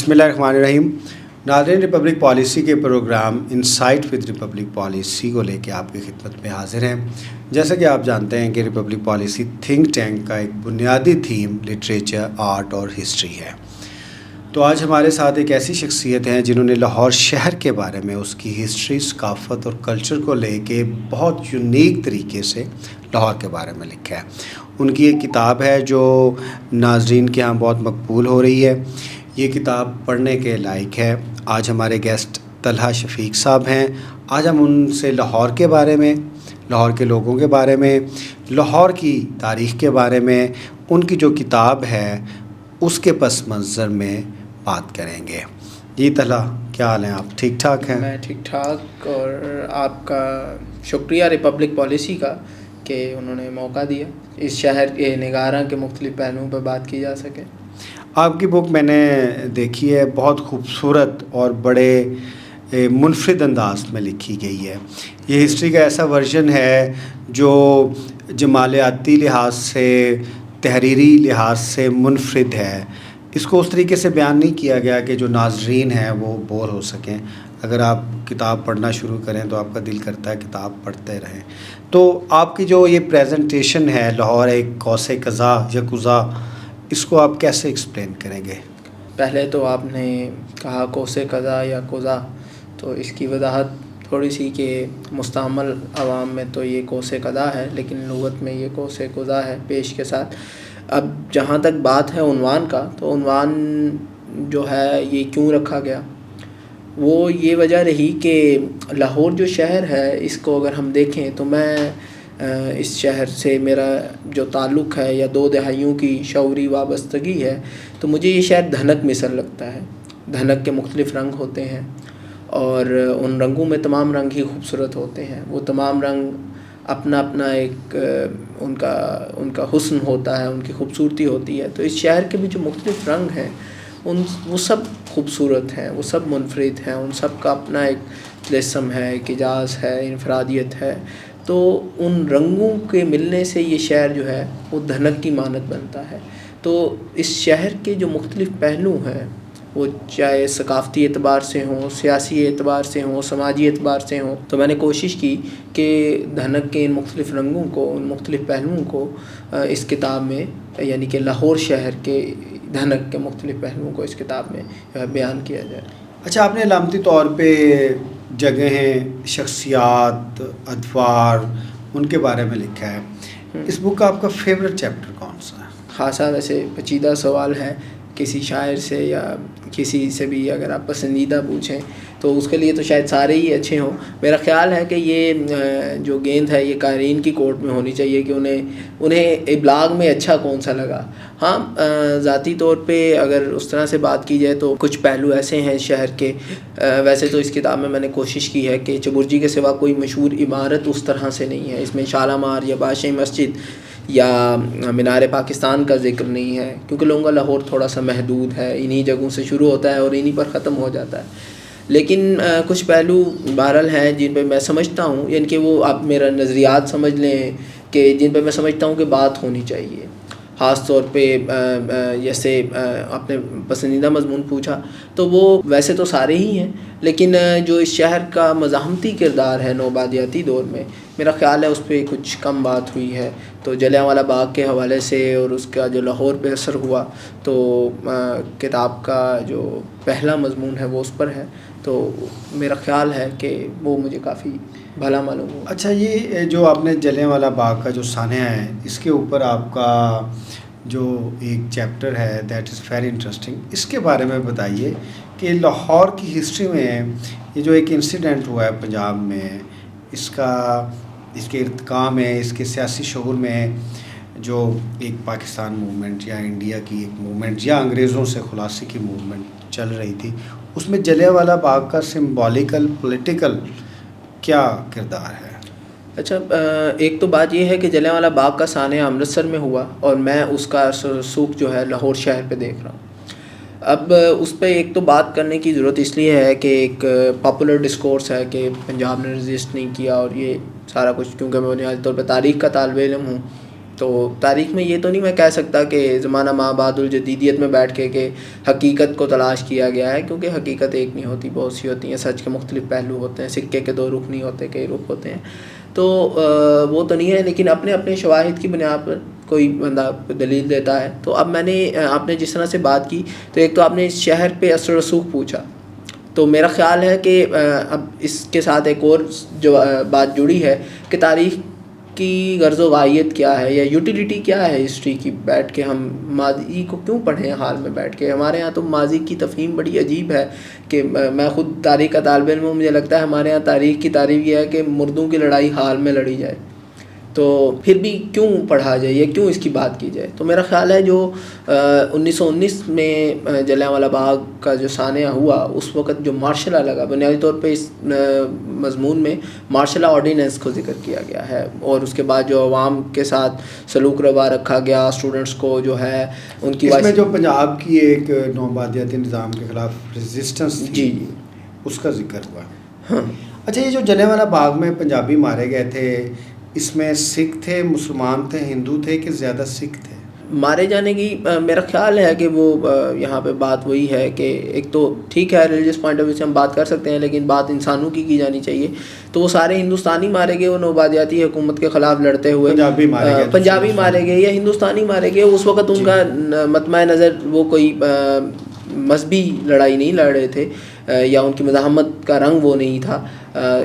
بسم اللہ الرحمن الرحیم. ناظرین، ریپبلک پالیسی کے programme Insight with Republic Policy کو لے کے آپ کی خدمت میں حاضر ہیں. جیسا کہ آپ جانتے ہیں کہ ریپبلک پالیسی تھنک ٹینک کا ایک بنیادی تھیم لٹریچر، آرٹ اور ہسٹری ہے. تو آج ہمارے ساتھ ایک ایسی شخصیت ہیں جنہوں نے لاہور شہر کے بارے میں، اس کی ہسٹری، ثقافت اور کلچر کو لے کے بہت یونیک طریقے سے لاہور کے بارے میں لکھا ہے. ان کی ایک کتاب ہے جو ناظرین کے ہاں بہت مقبول ہو رہی ہے. یہ کتاب پڑھنے کے لائق ہے. آج ہمارے گیسٹ طلحہ شفیق صاحب ہیں. آج ہم ان سے لاہور کے بارے میں، لاہور کے لوگوں کے بارے میں، لاہور کی تاریخ کے بارے میں، ان کی جو کتاب ہے اس کے پس منظر میں بات کریں گے. جی طلحہ، کیا حال ہیں آپ؟ ٹھیک ٹھاک ہیں؟ میں ٹھیک ٹھاک، اور آپ کا شکریہ ریپبلک پالیسی کا کہ انہوں نے موقع دیا اس شہر کے نگاراں کے مختلف پہلوؤں پہ بات کی جا سکے. آپ کی بک میں نے دیکھی ہے، بہت خوبصورت اور بڑے منفرد انداز میں لکھی گئی ہے. یہ ہسٹری کا ایسا ورژن ہے جو جمالیاتی لحاظ سے، تحریری لحاظ سے منفرد ہے. اس کو اس طریقے سے بیان نہیں کیا گیا کہ جو ناظرین ہیں وہ بور ہو سکیں. اگر آپ کتاب پڑھنا شروع کریں تو آپ کا دل کرتا ہے کتاب پڑھتے رہیں. تو آپ کی جو یہ پریزنٹیشن ہے لاہور ایک قوس قزح یا قزح، اس کو آپ کیسے ایکسپلین کریں گے؟ پہلے تو آپ نے کہا قوس قزح یا قزح، تو اس کی وضاحت تھوڑی سی کہ مستعمل عوام میں تو یہ قوس قزح ہے، لیکن لغت میں یہ قوس قزح ہے پیش کے ساتھ. اب جہاں تک بات ہے عنوان کا، تو عنوان جو ہے یہ کیوں رکھا گیا، وہ یہ وجہ رہی کہ لاہور جو شہر ہے اس کو اگر ہم دیکھیں تو میں اس شہر سے میرا جو تعلق ہے یا 2 دہائیوں کی شعوری وابستگی ہے، تو مجھے یہ شہر دھنک مثل لگتا ہے. دھنک کے مختلف رنگ ہوتے ہیں اور ان رنگوں میں تمام رنگ ہی خوبصورت ہوتے ہیں. وہ تمام رنگ اپنا اپنا ایک ان کا حسن ہوتا ہے، ان کی خوبصورتی ہوتی ہے. تو اس شہر کے بھی جو مختلف رنگ ہیں وہ سب خوبصورت ہیں، وہ سب منفرد ہیں، ان سب کا اپنا ایک طلسم ہے، ایک اعجاز ہے، انفرادیت ہے. تو ان رنگوں کے ملنے سے یہ شہر جو ہے وہ دھنک کی مانند بنتا ہے. تو اس شہر کے جو مختلف پہلو ہیں، وہ چاہے ثقافتی اعتبار سے ہوں، سیاسی اعتبار سے ہوں، سماجی اعتبار سے ہوں، تو میں نے کوشش کی کہ دھنک کے ان مختلف رنگوں کو، ان مختلف پہلوؤں کو اس کتاب میں، یعنی کہ لاہور شہر کے دھنک کے مختلف پہلوؤں کو اس کتاب میں بیان کیا جائے. اچھا، آپ نے علامتی طور پہ جگہیں، شخصیات، ادوار، ان کے بارے میں لکھا ہے. اس بک کا آپ کا فیوریٹ چیپٹر کون سا ہے؟ خاصا ویسے پیچیدہ سوال ہے. کسی شاعر سے یا کسی سے بھی اگر آپ پسندیدہ پوچھیں تو اس کے لیے تو شاید سارے ہی اچھے ہوں. میرا خیال ہے کہ یہ جو گیند ہے یہ قارئین کی کورٹ میں ہونی چاہیے کہ انہیں ابلاغ میں اچھا کون سا لگا. ہاں، ذاتی طور پہ اگر اس طرح سے بات کی جائے تو کچھ پہلو ایسے ہیں شہر کے. ویسے تو اس کتاب میں نے کوشش کی ہے کہ چبرجی کے سوا کوئی مشہور عمارت اس طرح سے نہیں ہے. اس میں شالامار یا بادشاہی مسجد یا مینار پاکستان کا ذکر نہیں ہے، کیونکہ لوگوں کا لاہور تھوڑا سا محدود ہے، انہی جگہوں سے شروع ہوتا ہے اور انہی پر ختم ہو جاتا ہے. لیکن کچھ پہلو بہرحال ہیں جن پہ میں سمجھتا ہوں، یعنی کہ وہ آپ میرا نظریات سمجھ لیں کہ جن پہ میں سمجھتا ہوں کہ بات ہونی چاہیے. خاص طور پہ جیسے آپ نے پسندیدہ مضمون پوچھا تو وہ ویسے تو سارے ہی ہیں، لیکن جو اس شہر کا مزاحمتی کردار ہے نوبادیاتی دور میں، میرا خیال ہے اس پہ کچھ کم بات ہوئی ہے. تو جلیانوالہ باغ کے حوالے سے اور اس کا جو لاہور پہ اثر ہوا، تو کتاب کا جو پہلا مضمون ہے وہ اس پر ہے. تو میرا خیال ہے کہ وہ مجھے کافی بھلا معلوم ہوا. اچھا، یہ جو آپ نے جلیانوالہ باغ کا جو سانحہ ہے، اس کے اوپر آپ کا جو ایک چیپٹر ہے دیٹ از ویری انٹرسٹنگ. اس کے بارے میں بتائیے کہ لاہور کی ہسٹری میں یہ جو ایک انسیڈنٹ ہوا ہے پنجاب میں، اس کے ارتقاء میں، اس کے سیاسی شعور میں، جو ایک پاکستان موومنٹ یا انڈیا کی ایک موومنٹ یا انگریزوں سے خلاصی کی موومنٹ چل رہی تھی، اس میں جلیانوالہ باغ کا سمبولیکل، پولیٹیکل کیا کردار ہے؟ اچھا، ایک تو بات یہ ہے کہ جلیانوالہ باغ کا سانحہ امرتسر میں ہوا اور میں اس کا رسوخ جو ہے لاہور شہر پہ دیکھ رہا ہوں. اب اس پہ ایک تو بات کرنے کی ضرورت اس لیے ہے کہ ایک پاپولر ڈسکورس ہے کہ پنجاب نے رزسٹ نہیں کیا اور یہ سارا کچھ، کیونکہ میں بنیادی طور پہ تاریخ کا طالب علم ہوں تو تاریخ میں یہ تو نہیں میں کہہ سکتا کہ زمانہ ما بعد الجدیدیت میں بیٹھ کے کہ حقیقت کو تلاش کیا گیا ہے، کیونکہ حقیقت ایک نہیں ہوتی، بہت سی ہوتی ہیں، سچ کے مختلف پہلو ہوتے ہیں، سکے کے 2 رخ نہیں ہوتے، کئی رخ ہوتے ہیں، تو وہ تو نہیں ہے، لیکن اپنے اپنے شواہد کی بنیاد پر کوئی بندہ دلیل دیتا ہے۔ تو اب میں نے آپ نے جس طرح سے بات کی، تو ایک تو آپ نے اس شہر پہ اثر رسوخ پوچھا، تو میرا خیال ہے کہ اب اس کے ساتھ ایک اور جو بات جڑی ہے کہ تاریخ کی غرض و غایت کیا ہے یا یوٹیلیٹی کیا ہے ہسٹری کی، بیٹھ کے ہم ماضی کو کیوں پڑھیں حال میں بیٹھ کے؟ ہمارے یہاں تو ماضی کی تفہیم بڑی عجیب ہے کہ میں خود تاریخ کا طالب علم ہوں، مجھے لگتا ہے ہمارے یہاں تاریخ کی تعریف یہ ہے کہ مردوں کی لڑائی حال میں لڑی جائے، تو پھر بھی کیوں پڑھا جائے یا کیوں اس کی بات کی جائے؟ تو میرا خیال ہے جو 1919 میں جلیانوالہ باغ کا جو سانحہ ہوا، اس وقت جو مارشل لا لگا، بنیادی طور پہ اس مضمون میں مارشل لا آرڈیننس کو ذکر کیا گیا ہے، اور اس کے بعد جو عوام کے ساتھ سلوک روا رکھا گیا، اسٹوڈنٹس کو جو ہے ان کی اس میں جو پنجاب کی ایک نوآبادیاتی نظام کے خلاف ریزسٹنس تھی، جی اس کا ذکر ہوا۔ ہاں، اچھا، یہ جو جلیانوالہ باغ میں پنجابی مارے گئے تھے، اس میں سکھ تھے، مسلمان تھے، ہندو تھے کہ زیادہ سکھ تھے؟ مارے جانے کی میرا خیال ہے کہ وہ یہاں پہ بات وہی ہے کہ ایک تو ٹھیک ہے ریلیجس پوائنٹ آف ویو سے ہم بات کر سکتے ہیں، لیکن بات انسانوں کی جانی چاہیے، تو وہ سارے ہندوستانی مارے گئے، وہ نوآبادیاتی حکومت کے خلاف لڑتے ہوئے، پنجابی مارے گئے یا ہندوستانی مارے گئے، اس وقت ان کا مطمع نظر وہ کوئی مذہبی لڑائی نہیں لڑ رہے تھے، یا ان کی مزاحمت کا رنگ وہ نہیں تھا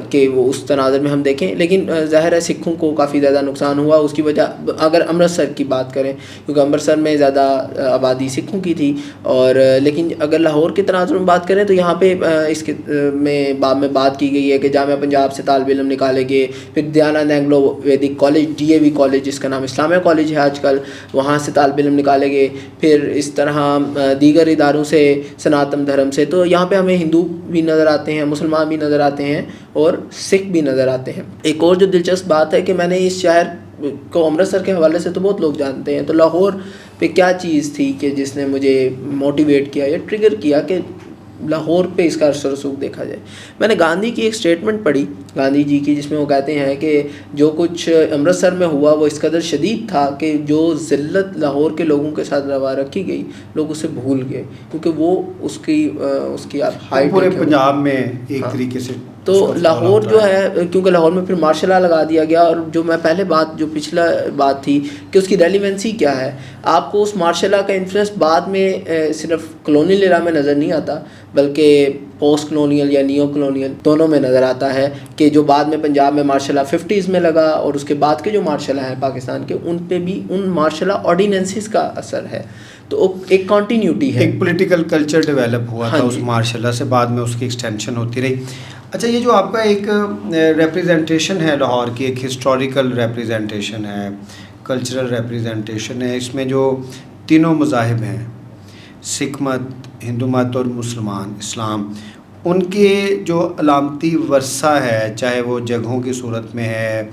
کہ وہ اس تناظر میں ہم دیکھیں، لیکن ظاہر ہے سکھوں کو کافی زیادہ نقصان ہوا اس کی وجہ، اگر امرتسر کی بات کریں کیونکہ امرتسر میں زیادہ آبادی سکھوں کی تھی، اور لیکن اگر لاہور کے تناظر میں بات کریں تو یہاں پہ اس کے باب میں بات کی گئی ہے کہ جامعہ پنجاب سے طالب علم نکالے گئے، پھر دیانند اینگلو ویدک کالج DAV کالج جس کا نام اسلامیہ کالج ہے آج کل، وہاں سے طالب علم نکالے گئے، پھر اس طرح دیگر اداروں سے، سناتن دھرم سے، تو یہاں پہ ہمیں ہندو بھی نظر آتے ہیں، مسلمان بھی نظر آتے ہیں اور سکھ بھی نظر آتے ہیں۔ ایک اور جو دلچسپ بات ہے کہ میں نے اس شہر کو امرتسر کے حوالے سے تو بہت لوگ جانتے ہیں، تو لاہور پہ کیا چیز تھی کہ جس نے مجھے موٹیویٹ کیا یا ٹریگر کیا کہ لاہور پہ اس کا اثر رسوخ دیکھا جائے؟ میں نے گاندھی کی ایک سٹیٹمنٹ پڑھی، گاندھی جی کی، جس میں وہ کہتے ہیں کہ جو کچھ امرتسر میں ہوا وہ اس قدر شدید تھا کہ جو ذلت لاہور کے لوگوں کے ساتھ روا رکھی گئی لوگ اسے بھول گئے، کیونکہ وہ اس کی ہائٹ پورے پنجاب میں ایک طریقے سے تو لاہور جو ہے، کیونکہ لاہور میں پھر مارشل لا لگا دیا گیا، اور جو میں پہلے بات جو پچھلا بات تھی کہ اس کی ریلیونسی کیا ہے، آپ کو اس مارشل لا کا انفلوئنس بعد میں صرف کلونیل ایرا میں نظر نہیں آتا بلکہ پوسٹ کلونیل یا نیو کلونیل دونوں میں نظر آتا ہے، کہ جو بعد میں پنجاب میں مارشل لا 50s میں لگا، اور اس کے بعد کے جو مارشل لا ہیں پاکستان کے، ان پہ بھی ان مارشل لا آرڈیننسز کا اثر ہے، تو ایک کنٹینیوٹی ہے، ایک پولیٹیکل کلچر ڈیولپ ہوا تھا اس مارشل لا سے، بعد میں اس کی ایکسٹینشن ہوتی رہی۔ اچھا، یہ جو آپ کا ایک ریپریزنٹیشن ہے لاہور کی، ایک ہسٹوریکل ریپریزنٹیشن ہے، کلچرل ریپریزنٹیشن ہے، اس میں جو تینوں مذاہب ہیں، سکھ مت، ہندو مت اور مسلمان اسلام، ان کے جو علامتی ورثہ ہے، چاہے وہ جگہوں کی صورت میں ہے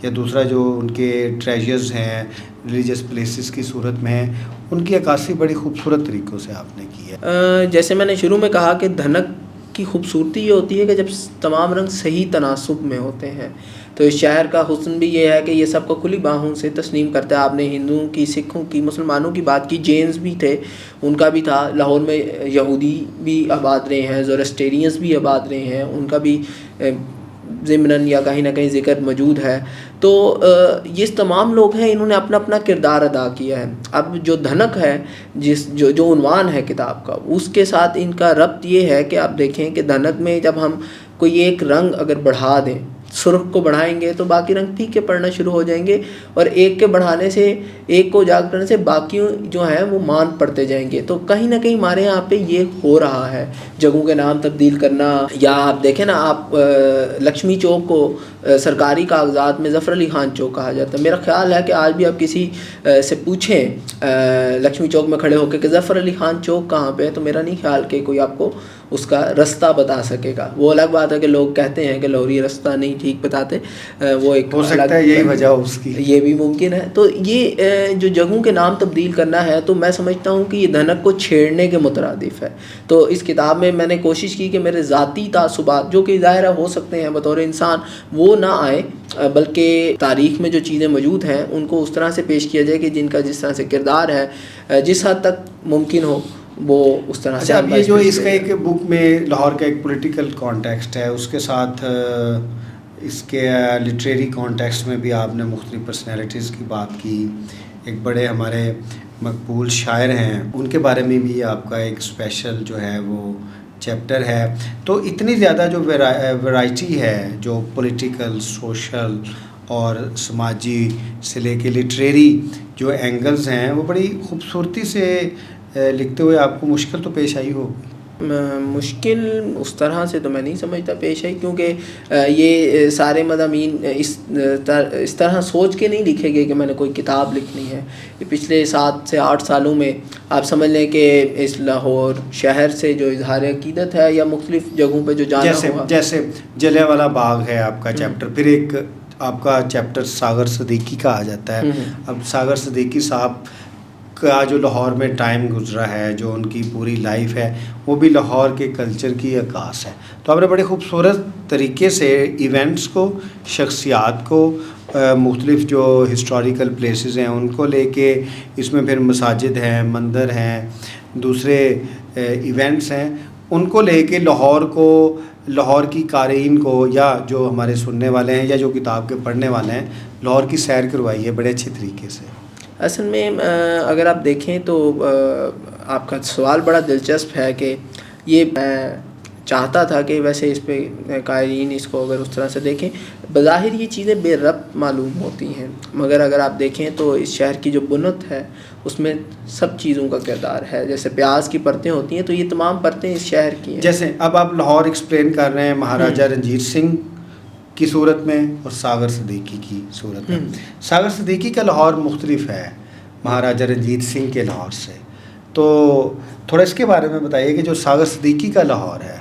یا دوسرا جو ان کے ٹریجرز ہیں ریلیجس پلیسز کی صورت میں ہیں، ان کی عکاسی بڑی خوبصورت طریقوں سے آپ نے کی ہے۔ جیسے میں نے شروع میں کہا کہ دھنک کی خوبصورتی یہ ہوتی ہے کہ جب تمام رنگ صحیح تناسب میں ہوتے ہیں، تو اس شہر کا حسن بھی یہ ہے کہ یہ سب کو کھلی باہوں سے تسلیم کرتا ہے۔ آپ نے ہندوؤں کی، سکھوں کی، مسلمانوں کی بات کی، جینز بھی تھے، ان کا بھی تھا، لاہور میں یہودی بھی آباد رہے ہیں، زورسٹیرینز بھی آباد رہے ہیں، ان کا بھی ضمناً یا کہیں نہ کہیں ذکر موجود ہے، تو یہ تمام لوگ ہیں، انہوں نے اپنا اپنا کردار ادا کیا ہے۔ اب جو دھنک ہے، جو عنوان ہے کتاب کا، اس کے ساتھ ان کا ربط یہ ہے کہ آپ دیکھیں کہ دھنک میں جب ہم کوئی ایک رنگ اگر بڑھا دیں، سرخ کو بڑھائیں گے تو باقی رنگ پھیکے پڑنا شروع ہو جائیں گے، اور ایک کے بڑھانے سے، ایک کو اجاگر کرنے سے باقی جو ہیں وہ مان پڑتے جائیں گے۔ تو کہیں نہ کہیں ہمارے یہاں پہ یہ ہو رہا ہے، جگہوں کے نام تبدیل کرنا، یا آپ دیکھیں نا، آپ لکشمی چوک کو سرکاری کاغذات میں ظفر علی خان چوک کہا جاتا ہے۔ میرا خیال ہے کہ آج بھی آپ کسی سے پوچھیں لکشمی چوک میں کھڑے ہو کے کہ ظفر علی خان چوک کہاں پہ ہے، تو میرا نہیں خیال کہ کوئی آپ کو اس کا رستہ بتا سکے گا۔ وہ الگ بات ہے کہ لوگ کہتے ہیں کہ لاہوری رستہ نہیں ٹھیک بتاتے، وہ ایک ہو سکتا ہے یہی وجہ اس کی، یہ بھی ممکن ہے۔ تو یہ جو جگہوں کے نام تبدیل کرنا ہے، تو میں سمجھتا ہوں کہ یہ دھنک کو چھیڑنے کے مترادف ہے۔ تو اس کتاب میں نے کوشش کی کہ میرے ذاتی تعصبات جو کہ ظاہرہ ہو سکتے ہیں بطور انسان، وہ نہ آئے، بلکہ تاریخ میں جو چیزیں موجود ہیں ان کو اس طرح سے پیش کیا جائے کہ جن کا جس طرح سے کردار ہے جس حد تک ممکن ہو وہ اس طرح سے. اب یہ جو اس کا ایک بک میں لاہور کا ایک پولیٹیکل کانٹیکسٹ ہے، اس کے ساتھ اس کے لٹریری کانٹیکسٹ میں بھی آپ نے مختلف پرسنالٹیز کی بات کی. ایک بڑے ہمارے مقبول شاعر ہیں، ان کے بارے میں بھی آپ کا ایک اسپیشل جو ہے وہ چیپٹر ہے. تو اتنی زیادہ جو ورائٹی ہے جو پولیٹیکل، سوشل اور سماجی سے لے کے لٹریری جو اینگلز ہیں وہ بڑی خوبصورتی سے لکھتے ہوئے آپ کو مشکل تو پیش آئی ہوگی. مشکل اس طرح سے تو میں نہیں سمجھتا پیش آئی، کیونکہ یہ سارے مضامین اس طرح سوچ کے نہیں لکھے گئے کہ میں نے کوئی کتاب لکھنی ہے. یہ پچھلے 7 سے 8 سالوں میں آپ سمجھ لیں کہ اس لاہور شہر سے جو اظہار عقیدت ہے یا مختلف جگہوں پہ جو جانا ہوا، جیسے جلیانوالہ باغ ہے آپ کا چیپٹر، پھر ایک آپ کا چیپٹر ساغر صدیقی کا آ جاتا ہے. اب ساغر صدیقی صاحب کا جو لاہور میں ٹائم گزرا ہے، جو ان کی پوری لائف ہے، وہ بھی لاہور کے کلچر کی عکاس ہے. تو آپ نے بڑے خوبصورت طریقے سے ایونٹس کو، شخصیات کو، مختلف جو ہسٹوریکل پلیسز ہیں ان کو لے کے، اس میں پھر مساجد ہیں، مندر ہیں، دوسرے ایونٹس ہیں، ان کو لے کے لاہور کو، لاہور کی قارئین کو یا جو ہمارے سننے والے ہیں یا جو کتاب کے پڑھنے والے ہیں، لاہور کی سیر کروائی ہے بڑے اچھے طریقے سے. اصل میں اگر آپ دیکھیں تو آپ کا سوال بڑا دلچسپ ہے کہ یہ میں چاہتا تھا کہ ویسے اس پہ قائلین اس کو اگر اس طرح سے دیکھیں، بظاہر یہ چیزیں بے ربط معلوم ہوتی ہیں، مگر اگر آپ دیکھیں تو اس شہر کی جو بنت ہے اس میں سب چیزوں کا کردار ہے. جیسے پیاز کی پرتیں ہوتی ہیں تو یہ تمام پرتیں اس شہر کی ہیں. جیسے اب آپ لاہور ایکسپلین کر رہے ہیں مہاراجہ رنجیت سنگھ کی صورت میں اور ساغر صدیقی کی صورت میں. ساغر صدیقی کا لاہور مختلف ہے مہاراجہ رنجیت سنگھ کے لاہور سے، تو تھوڑا اس کے بارے میں بتائیے کہ جو ساغر صدیقی کا لاہور ہے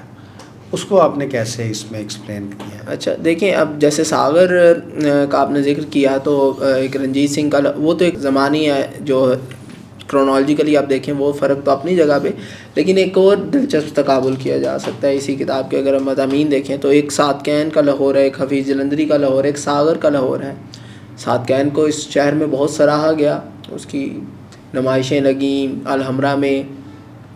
اس کو آپ نے کیسے اس میں ایکسپلین کیا. اچھا دیکھیں، اب جیسے ساغر کا آپ نے ذکر کیا تو ایک رنجیت سنگھ کا وہ تو ایک زمانی ہے، جو کرونالوجیکلی آپ دیکھیں وہ فرق تو اپنی جگہ پہ، لیکن ایک اور دلچسپ تقابل کیا جا سکتا ہے اسی کتاب کے. اگر ہم مضامین دیکھیں تو ایک ساتکین کا لاہور ہے، ایک حفیظ جلندری کا لاہور ہے، ایک ساغر کا لاہور ہے. ساتکین کو اس شہر میں بہت سراہا گیا، اس کی نمائشیں لگیں، الحمرہ میں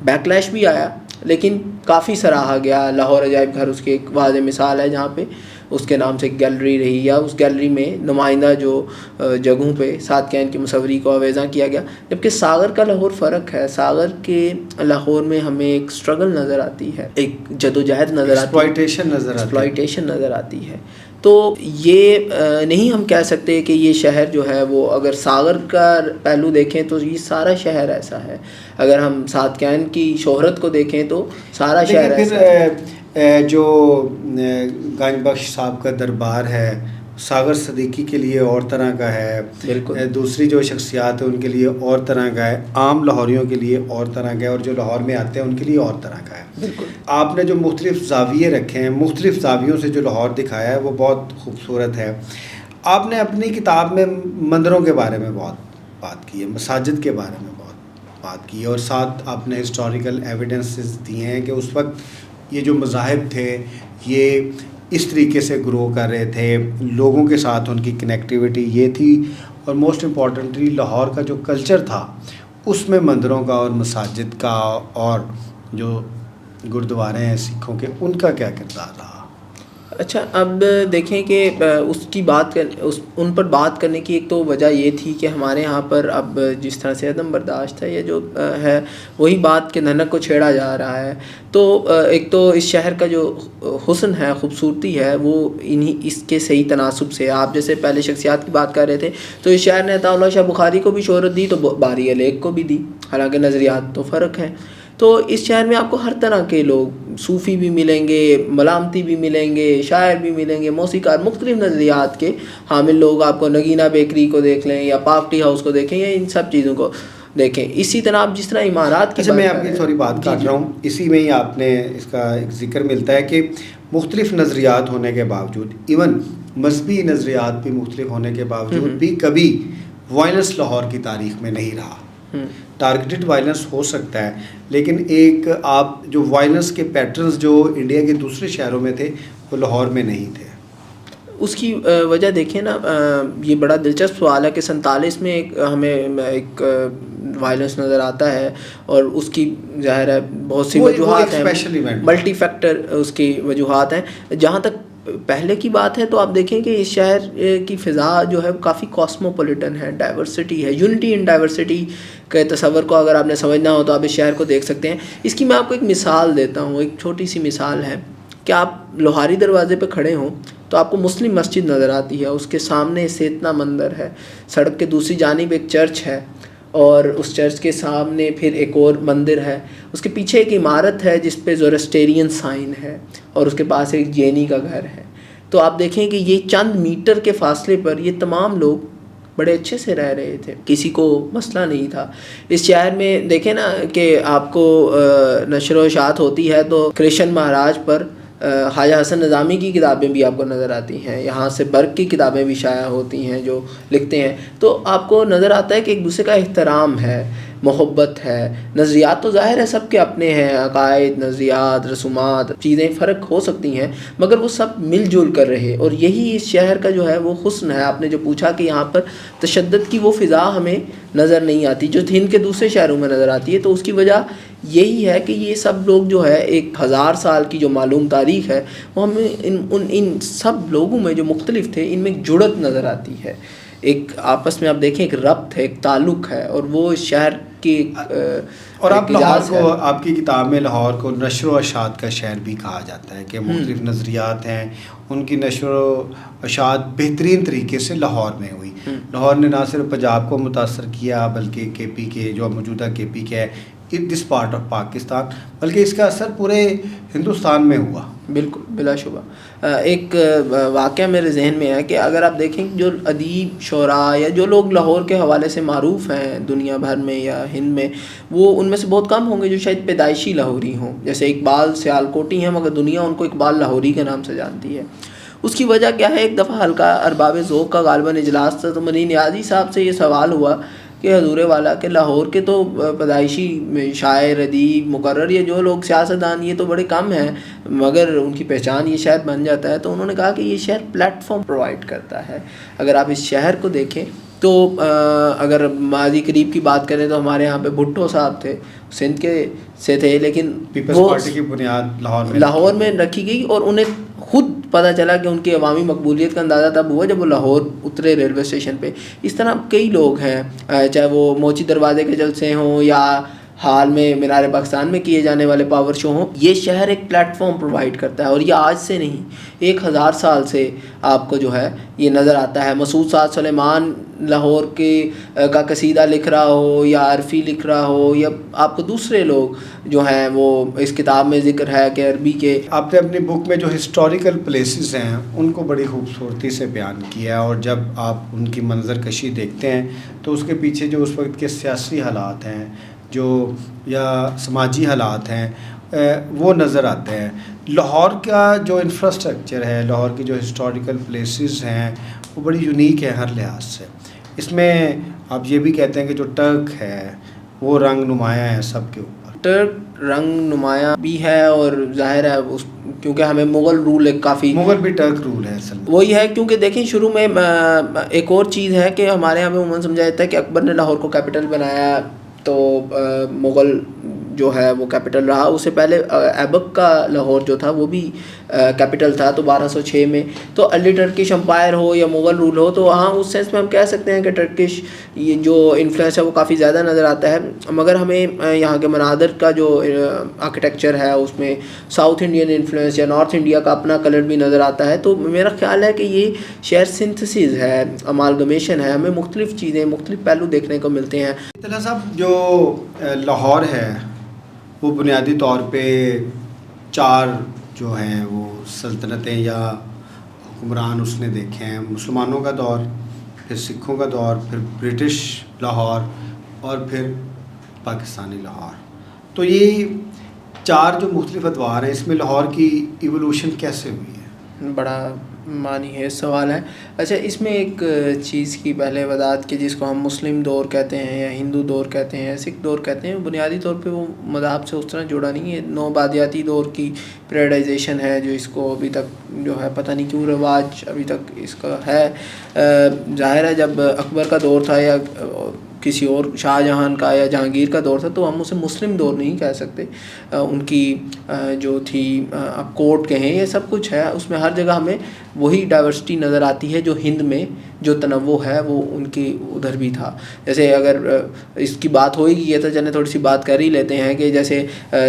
بیکلیش بھی آیا لیکن کافی سراہا گیا. لاہور عجائب گھر اس کی ایک واضح مثال ہے جہاں پہ اس کے نام سے ایک گیلری رہی، یا اس گیلری میں نمائندہ جو جگہوں پہ ساتکین کی مصوری کو آویزاں کیا گیا. جبکہ ساغر کا لاہور فرق ہے. ساغر کے لاہور میں ہمیں ایک سٹرگل نظر آتی ہے، ایک جدوجہد نظر آتی ہے، ایکسپلائٹیشن نظر آتی ہے. تو یہ نہیں ہم کہہ سکتے کہ یہ شہر جو ہے وہ، اگر ساغر کا پہلو دیکھیں تو یہ سارا شہر ایسا ہے، اگر ہم ساتکین کی شہرت کو دیکھیں تو سارا شہر ایسا ہے. جو گنج بخش صاحب کا دربار ہے ساغر صدیقی کے لیے اور طرح کا ہے، بالکل. دوسری جو شخصیات ہیں ان کے لیے اور طرح کا ہے، عام لاہوریوں کے لیے اور طرح کا ہے، اور جو لاہور میں آتے ہیں ان کے لیے اور طرح کا ہے. بالکل. آپ نے جو مختلف زاویے رکھے ہیں، مختلف زاویوں سے جو لاہور دکھایا ہے وہ بہت خوبصورت ہے. آپ نے اپنی کتاب میں مندروں کے بارے میں بہت بات کی ہے، مساجد کے بارے میں بہت بات کی ہے، اور ساتھ آپ نے ہسٹوریکل ایویڈنسز دیے ہیں کہ اس وقت یہ جو مذاہب تھے یہ اس طریقے سے گرو کر رہے تھے، لوگوں کے ساتھ ان کی کنیکٹیوٹی یہ تھی، اور موسٹ امپورٹنٹلی لاہور کا جو کلچر تھا اس میں مندروں کا اور مساجد کا اور جو گردوارے ہیں سکھوں کے ان کا کیا کردار رہا. اچھا اب دیکھیں کہ اس کی ان پر بات کرنے کی ایک تو وجہ یہ تھی کہ ہمارے یہاں پر اب جس طرح سے عدم برداشت ہے، یہ جو ہے وہی بات کے دھنک کو چھیڑا جا رہا ہے. تو ایک تو اس شہر کا جو حسن ہے، خوبصورتی ہے، وہ اس کے صحیح تناسب سے، آپ جیسے پہلے شخصیات کی بات کر رہے تھے تو اس شہر نے عطا اللہ شاہ بخاری کو بھی شہرت دی تو باری علیق کو بھی دی، حالانکہ نظریات تو فرق ہیں. تو اس شہر میں آپ کو ہر طرح کے لوگ، صوفی بھی ملیں گے، ملامتی بھی ملیں گے، شاعر بھی ملیں گے، موسیقار، مختلف نظریات کے حامل لوگ آپ کو نگینہ بیکری کو دیکھ لیں یا پاک ٹی ہاؤس کو دیکھیں یا ان سب چیزوں کو دیکھیں. اسی طرح آپ جس طرح عمارات کی میں آپ کی تھوڑی بات کر رہا ہوں، اسی میں ہی آپ نے اس کا ایک ذکر ملتا ہے کہ مختلف نظریات ہونے کے باوجود، ایون مذہبی نظریات بھی مختلف ہونے کے باوجود بھی کبھی وائلنس لاہور کی تاریخ میں نہیں رہا. ٹارگیٹڈ وائلنس ہو سکتا ہے لیکن ایک آپ جو وائلنس کے پیٹرنز جو انڈیا کے دوسرے شہروں میں تھے وہ لاہور میں نہیں تھے. اس کی وجہ دیکھیں نا، یہ بڑا دلچسپ سوال ہے کہ 47 میں ہمیں ایک وائلنس نظر آتا ہے، اور اس کی ظاہر ہے بہت سی وجوہات ہیں، ملٹی فیکٹر اس کی وجوہات ہیں۔ جہاں تک پہلے کی بات ہے تو آپ دیکھیں کہ اس شہر کی فضا جو ہے کافی کاسموپولیٹن ہے، ڈائیورسٹی ہے، یونٹی ان ڈائیورسٹی کے تصور کو اگر آپ نے سمجھنا ہو تو آپ اس شہر کو دیکھ سکتے ہیں۔ اس کی میں آپ کو ایک مثال دیتا ہوں، ایک چھوٹی سی مثال ہے کہ آپ لوہاری دروازے پہ کھڑے ہوں تو آپ کو مسلم مسجد نظر آتی ہے، اس کے سامنے سیتنا مندر ہے، سڑک کے دوسری جانب ایک چرچ ہے، اور اس چرچ کے سامنے پھر ایک اور مندر ہے، اس کے پیچھے ایک عمارت ہے جس پہ زورسٹیرین سائن ہے، اور اس کے پاس ایک جینی کا گھر ہے۔ تو آپ دیکھیں کہ یہ چند میٹر کے فاصلے پر یہ تمام لوگ بڑے اچھے سے رہ رہے تھے، کسی کو مسئلہ نہیں تھا۔ اس شہر میں دیکھیں نا کہ آپ کو نشر و اشاعت ہوتی ہے تو کرشن مہاراج پر خواجہ حسن نظامی کی کتابیں بھی آپ کو نظر آتی ہیں، یہاں سے برق کی کتابیں بھی شائع ہوتی ہیں جو لکھتے ہیں، تو آپ کو نظر آتا ہے کہ ایک دوسرے کا احترام ہے، محبت ہے۔ نظریات تو ظاہر ہے سب کے اپنے ہیں، عقائد، نظریات، رسومات، چیزیں فرق ہو سکتی ہیں، مگر وہ سب مل جل کر رہے، اور یہی اس شہر کا جو ہے وہ حسن ہے۔ آپ نے جو پوچھا کہ یہاں پر تشدد کی وہ فضا ہمیں نظر نہیں آتی جو ہند کے دوسرے شہروں میں نظر آتی ہے، تو اس کی وجہ یہی ہے کہ یہ سب لوگ جو ہے 1000 سال کی جو معلوم تاریخ ہے وہ ہمیں ان سب لوگوں میں جو مختلف تھے ان میں ایک جڑت نظر آتی ہے، ایک آپس میں آپ دیکھیں ایک ربط ہے، ایک تعلق ہے، اور وہ اس شہر کی اور آپ لاہور کو، آپ کی کتاب میں لاہور کو نشر و اشاعت کا شہر بھی کہا جاتا ہے کہ مختلف نظریات ہیں، ان کی نشر و اشاعت بہترین طریقے سے لاہور میں ہوئی۔ لاہور نے نہ صرف پنجاب کو متاثر کیا بلکہ کے پی کے جو موجودہ کے پی کے ہے دس پارٹ آف پاکستان، بلکہ اس کا اثر پورے ہندوستان میں ہوا۔ بالکل، بلا شبہ۔ ایک واقعہ میرے ذہن میں ہے کہ اگر آپ دیکھیں جو ادیب، شعراء یا جو لوگ لاہور کے حوالے سے معروف ہیں دنیا بھر میں یا ہند میں، وہ ان میں سے بہت کم ہوں گے جو شاید پیدائشی لاہوری ہوں، جیسے اقبال سیالکوٹی ہیں مگر دنیا ان کو اقبال لاہوری کے نام سے جانتی ہے۔ اس کی وجہ کیا ہے؟ ایک دفعہ ہلکا ارباب ذوق کا غالباً اجلاس تھا تو منی نیازی صاحب سے یہ سوال ہوا کہ حضور والا کہ لاہور کے تو پیدائشی شاعر، ادیب، مقرر، یہ جو لوگ سیاستدان یہ تو بڑے کم ہیں، مگر ان کی پہچان یہ شہر بن جاتا ہے۔ تو انہوں نے کہا کہ یہ شہر پلیٹ فارم پرووائڈ کرتا ہے۔ اگر آپ اس شہر کو دیکھیں تو اگر ماضی قریب کی بات کریں تو ہمارے یہاں پہ بھٹو صاحب تھے، سندھ کے سے تھے، لیکن پیپلز پارٹی کی بنیاد لاہور میں رکھی گئی، اور انہیں خود پتہ چلا کہ ان کی عوامی مقبولیت کا اندازہ تب ہوا جب وہ لاہور اترے ریلوے اسٹیشن پہ۔ اس طرح کئی لوگ ہیں، چاہے وہ موچی دروازے کے جلسے ہوں یا حال میں مینار پاکستان میں کیے جانے والے پاور شو ہوں، یہ شہر ایک پلیٹ فارم پرووائڈ کرتا ہے، اور یہ آج سے نہیں 1000 سال سے آپ کو جو ہے یہ نظر آتا ہے۔ مسعود سعد سلیمان لاہور کے کا قصیدہ لکھ رہا ہو یا عرفی لکھ رہا ہو، یا آپ کو دوسرے لوگ جو ہیں وہ اس کتاب میں ذکر ہے کہ عربی کے، آپ نے اپنی بک میں جو ہسٹوریکل پلیسز ہیں ان کو بڑی خوبصورتی سے بیان کیا ہے، اور جب آپ ان کی منظر کشی دیکھتے ہیں تو اس کے پیچھے جو اس وقت کے سیاسی حالات ہیں جو یا سماجی حالات ہیں وہ نظر آتے ہیں۔ لاہور کا جو انفراسٹرکچر ہے، لاہور کی جو ہسٹوریکل پلیسز ہیں وہ بڑی یونیک ہے ہر لحاظ سے۔ اس میں آپ یہ بھی کہتے ہیں کہ جو ٹرک ہے وہ رنگ نمایاں ہے سب کے اوپر۔ ٹرک رنگ نمایاں بھی ہے، اور ظاہر ہے اس کیونکہ ہمیں مغل رول ایک کافی، مغل بھی ٹرک رول ہے اصل میں، وہی ہے کیونکہ دیکھیں شروع میں ایک اور چیز ہے کہ ہمارے یہاں پہ عموماً سمجھا جاتا ہے کہ اکبر نے لاہور کو کیپٹل بنایا تو مغل جو ہے وہ کیپٹل رہا، اس سے پہلے ایبک کا لاہور جو تھا وہ بھی کیپٹل تھا تو 1206 میں۔ تو ارلی ٹرکش امپائر ہو یا مغل رول ہو تو ہاں اس سینس میں ہم کہہ سکتے ہیں کہ ٹرکش یہ جو انفلوئنس ہے وہ کافی زیادہ نظر آتا ہے، مگر ہمیں یہاں کے مناظر کا جو آرکیٹیکچر ہے اس میں ساؤتھ انڈین انفلوئنس یا نارتھ انڈیا کا اپنا کلر بھی نظر آتا ہے۔ تو میرا خیال ہے کہ یہ شہر سنتھسز ہے، امالگمیشن ہے، ہمیں مختلف چیزیں، مختلف پہلو دیکھنے کو ملتے ہیں۔ طلحہ صاحب جو لاہور ہے وہ بنیادی طور پہ 4 جو ہیں وہ سلطنتیں یا حکمران اس نے دیکھے ہیں، مسلمانوں کا دور، پھر سکھوں کا دور، پھر برٹش لاہور اور پھر پاکستانی لاہور۔ تو یہ 4 جو مختلف ادوار ہیں اس میں لاہور کی ایوولوشن کیسے ہوئی ہے؟ بڑا معنی ہے سوال ہے. اچھا اس میں ایک چیز کی پہلے وضاحت کہ جس کو ہم مسلم دور کہتے ہیں یا ہندو دور کہتے ہیں یا سکھ دور کہتے ہیں، بنیادی طور پہ وہ مذہب سے اس طرح جڑا نہیں ہے. نوبادیاتی دور کی پیریڈائزیشن ہے جو اس کو ابھی تک جو ہے پتہ نہیں کیوں رواج ابھی تک اس کا ہے. ظاہر ہے جب اکبر کا دور تھا یا کسی اور شاہ جہان کا یا جہانگیر کا دور تھا تو ہم اسے مسلم دور نہیں کہہ سکتے. ان کی جو تھی اب کورٹ کہیں یہ سب کچھ ہے، اس میں ہر جگہ ہمیں وہی ڈائیورسٹی نظر آتی ہے جو ہند میں جو تنوع ہے وہ ان کی ادھر بھی تھا. جیسے اگر اس کی بات ہوئے گی یہ تو چلیں تھوڑی سی بات کر ہی لیتے ہیں کہ جیسے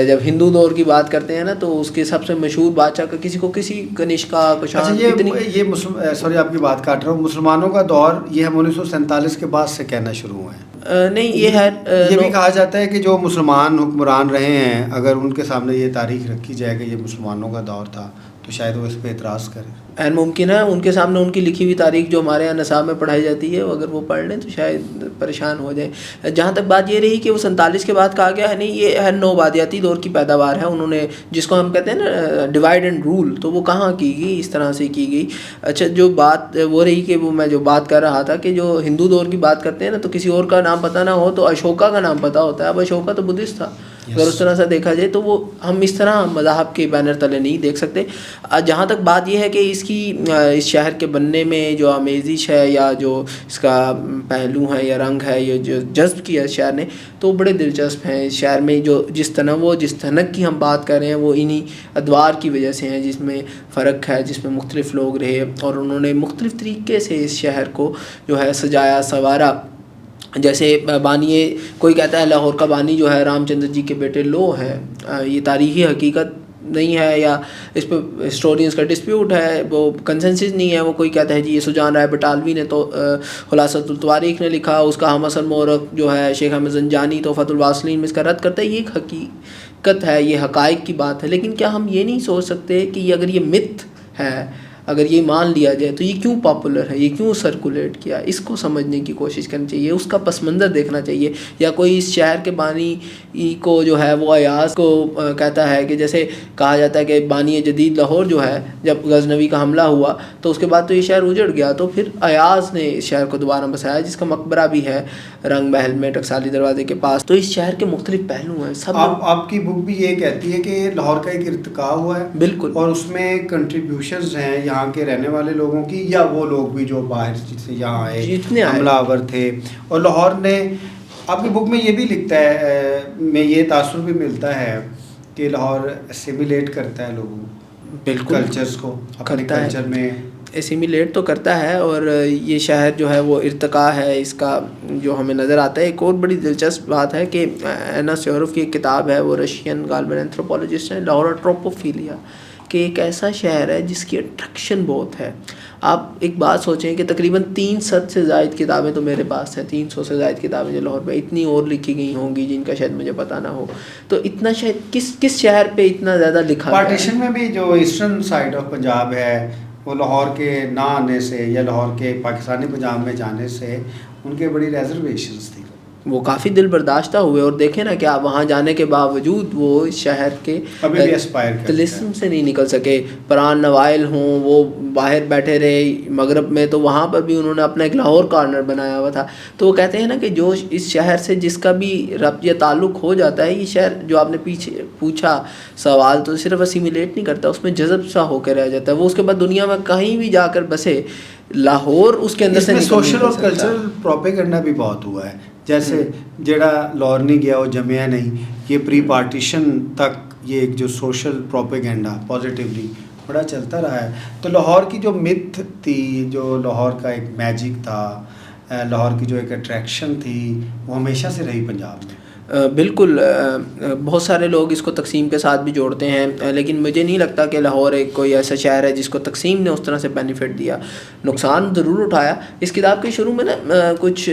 جب ہندو دور کی بات کرتے ہیں نا تو اس کے سب سے مشہور بادشاہ کا کسی کو کسی کنشکا کشان یہ سوری آپ کی بات کاٹ رہا ہوں، مسلمانوں کا دور یہ ہم 1947 کے بعد سے کہنا شروع ہوئے ہیں. نہیں یہ ہے یہ بھی کہا جاتا ہے کہ جو مسلمان حکمران رہے ہیں اگر ان کے سامنے یہ تاریخ رکھی جائے کہ یہ مسلمانوں کا دور تھا تو شاید وہ اس پہ اعتراض کریں. عین ممکن ہے ان کے سامنے ان کی لکھی ہوئی تاریخ جو ہمارے یہاں نصاب میں پڑھائی جاتی ہے اگر وہ پڑھ لیں تو شاید پریشان ہو جائیں. جہاں تک بات یہ رہی کہ وہ 47 کے بعد کہا گیا ہے، نہیں یہ ہے نوبادیاتی دور کی پیداوار ہے. انہوں نے جس کو ہم کہتے ہیں نا ڈیوائڈ اینڈ رول، تو وہ کہاں کی گئی، اس طرح سے کی گئی. اچھا جو بات وہ رہی کہ وہ میں جو بات کر رہا تھا کہ جو ہندو دور کی بات کرتے ہیں نا تو کسی اور کا نام پتہ نہ ہو تو اشوکا کا نام پتہ ہوتا ہے. اب اشوکا تو بدھسٹ تھا اگر اس طرح سے دیکھا جائے تو وہ ہم اس طرح مذاہب کے بینر تلے نہیں دیکھ سکتے. جہاں تک بات یہ ہے کہ اس شہر کے بننے میں جو آمیزش ہے یا جو اس کا پہلو ہے یا رنگ ہے یہ جو جذب کیا اس شہر نے تو بڑے دلچسپ ہیں. اس شہر میں جو جس تنوع جس تھنک کی ہم بات کر رہے ہیں وہ انہی ادوار کی وجہ سے ہیں جس میں فرق ہے، جس میں مختلف لوگ رہے اور انہوں نے مختلف طریقے سے اس شہر کو جو ہے سجایا سنوارا. جیسے بانی کوئی کہتا ہے لاہور کا بانی جو ہے رام چندر جی کے بیٹے لو ہے. یہ تاریخی حقیقت نہیں ہے یا اس پہ ہسٹورینس کا ڈسپیوٹ ہے، وہ کنسنسس نہیں ہے. وہ کوئی کہتا ہے جی یہ سجان رائے بٹالوی نے تو خلاصۃ التواریخ نے لکھا، اس کا ہم حسن مورخ جو ہے شیخ احمد زنجانی توفۃ الواصلین میں اس کا رد کرتا ہے. یہ ایک حقیقت ہے، یہ حقائق کی بات ہے. لیکن کیا ہم یہ نہیں سوچ سکتے کہ اگر یہ متھ ہے، اگر یہ مان لیا جائے تو یہ کیوں پاپولر ہے، یہ کیوں سرکولیٹ کیا، اس کو سمجھنے کی کوشش کرنی چاہیے، اس کا پس منظر دیکھنا چاہیے. یا کوئی اس شہر کے بانی کو جو ہے وہ ایاز کو کہتا ہے کہ جیسے کہا جاتا ہے کہ بانی جدید لاہور جو ہے جب غزنوی کا حملہ ہوا تو اس کے بعد تو یہ شہر اجڑ گیا، تو پھر ایاز نے اس شہر کو دوبارہ بسایا جس کا مقبرہ بھی ہے رنگ محل میں ٹکسالی دروازے کے پاس. تو اس شہر کے مختلف پہلو ہیں. سب آپ کی بک بھی یہ کہتی ہے کہ لاہور کا ایک ارتقاء ہوا ہے بالکل، اور اس میں کنٹریبیوشنز ہیں یہاں کے رہنے والے لوگوں کی یا وہ لوگ بھی جو باہر سے یہاں آئے حملہ آور تھے. اور لاہور نے آپ کی بک میں یہ بھی لکھتا ہے، میں یہ تاثر بھی ملتا ہے کہ لاہور اسیمیلیٹ کرتا ہے لوگوں بالکل کلچرز کو اپنے کلچر میں اسیمیلیٹ تو کرتا ہے. اور یہ شہر جو ہے وہ ارتقاء ہے اس کا جو ہمیں نظر آتا ہے. ایک اور بڑی دلچسپ بات ہے کہ اینا سیوروف کی ایک کتاب ہے، وہ رشین غالباً اینتھروپولوجسٹ ہیں، لاہور ٹروپوفیلیا، کہ ایک ایسا شہر ہے جس کی اٹریکشن بہت ہے. آپ ایک بات سوچیں کہ تقریباً 300 سے زائد کتابیں تو میرے پاس ہیں، 300 سے زائد کتابیں جو لاہور میں، اتنی اور لکھی گئی ہوں گی جن کا شاید مجھے پتہ نہ ہو. تو اتنا شاید کس شہر پہ اتنا زیادہ لکھا گیا ہے. پارٹیشن میں بھی جو ایسٹرن سائڈ آف پنجاب ہے وہ لاہور کے نہ آنے سے یا لاہور کے پاکستانی پنجاب میں جانے سے ان کے بڑی ریزرویشنز تھی، وہ کافی دل برداشتہ ہوئے. اور دیکھیں نا کہ آپ وہاں جانے کے باوجود وہ اس شہر کے طلسم سے نہیں نکل سکے. پران نوائل ہوں وہ باہر بیٹھے رہے مغرب میں، تو وہاں پر بھی انہوں نے اپنا ایک لاہور کارنر بنایا ہوا تھا. تو وہ کہتے ہیں نا کہ جو اس شہر سے جس کا بھی ربط یا تعلق ہو جاتا ہے، یہ شہر جو آپ نے پیچھے پوچھا سوال، تو صرف اسیمیلیٹ نہیں کرتا، اس میں جذب سا ہو کے رہ جاتا ہے. وہ اس کے بعد دنیا میں کہیں بھی جا کر بسے، لاہور اس کے اندر سے سوشل اور کلچرل پروپیگنڈا بھی بہت ہوا ہے. جیسے جڑا لاہور نہیں گیا وہ جمیا نہیں، یہ پری پارٹیشن تک یہ ایک جو سوشل پروپیگنڈا پازیٹیولی بڑا چلتا رہا ہے. تو لاہور کی جو متھ تھی، جو لاہور کا ایک میجک تھا، لاہور کی جو ایک اٹریکشن تھی، وہ ہمیشہ سے رہی پنجاب میں. بالکل. بہت سارے لوگ اس کو تقسیم کے ساتھ بھی جوڑتے ہیں، لیکن مجھے نہیں لگتا کہ لاہور ایک کوئی ایسا شہر ہے جس کو تقسیم نے اس طرح سے بینیفٹ دیا. نقصان ضرور اٹھایا. اس کتاب کے شروع میں نا کچھ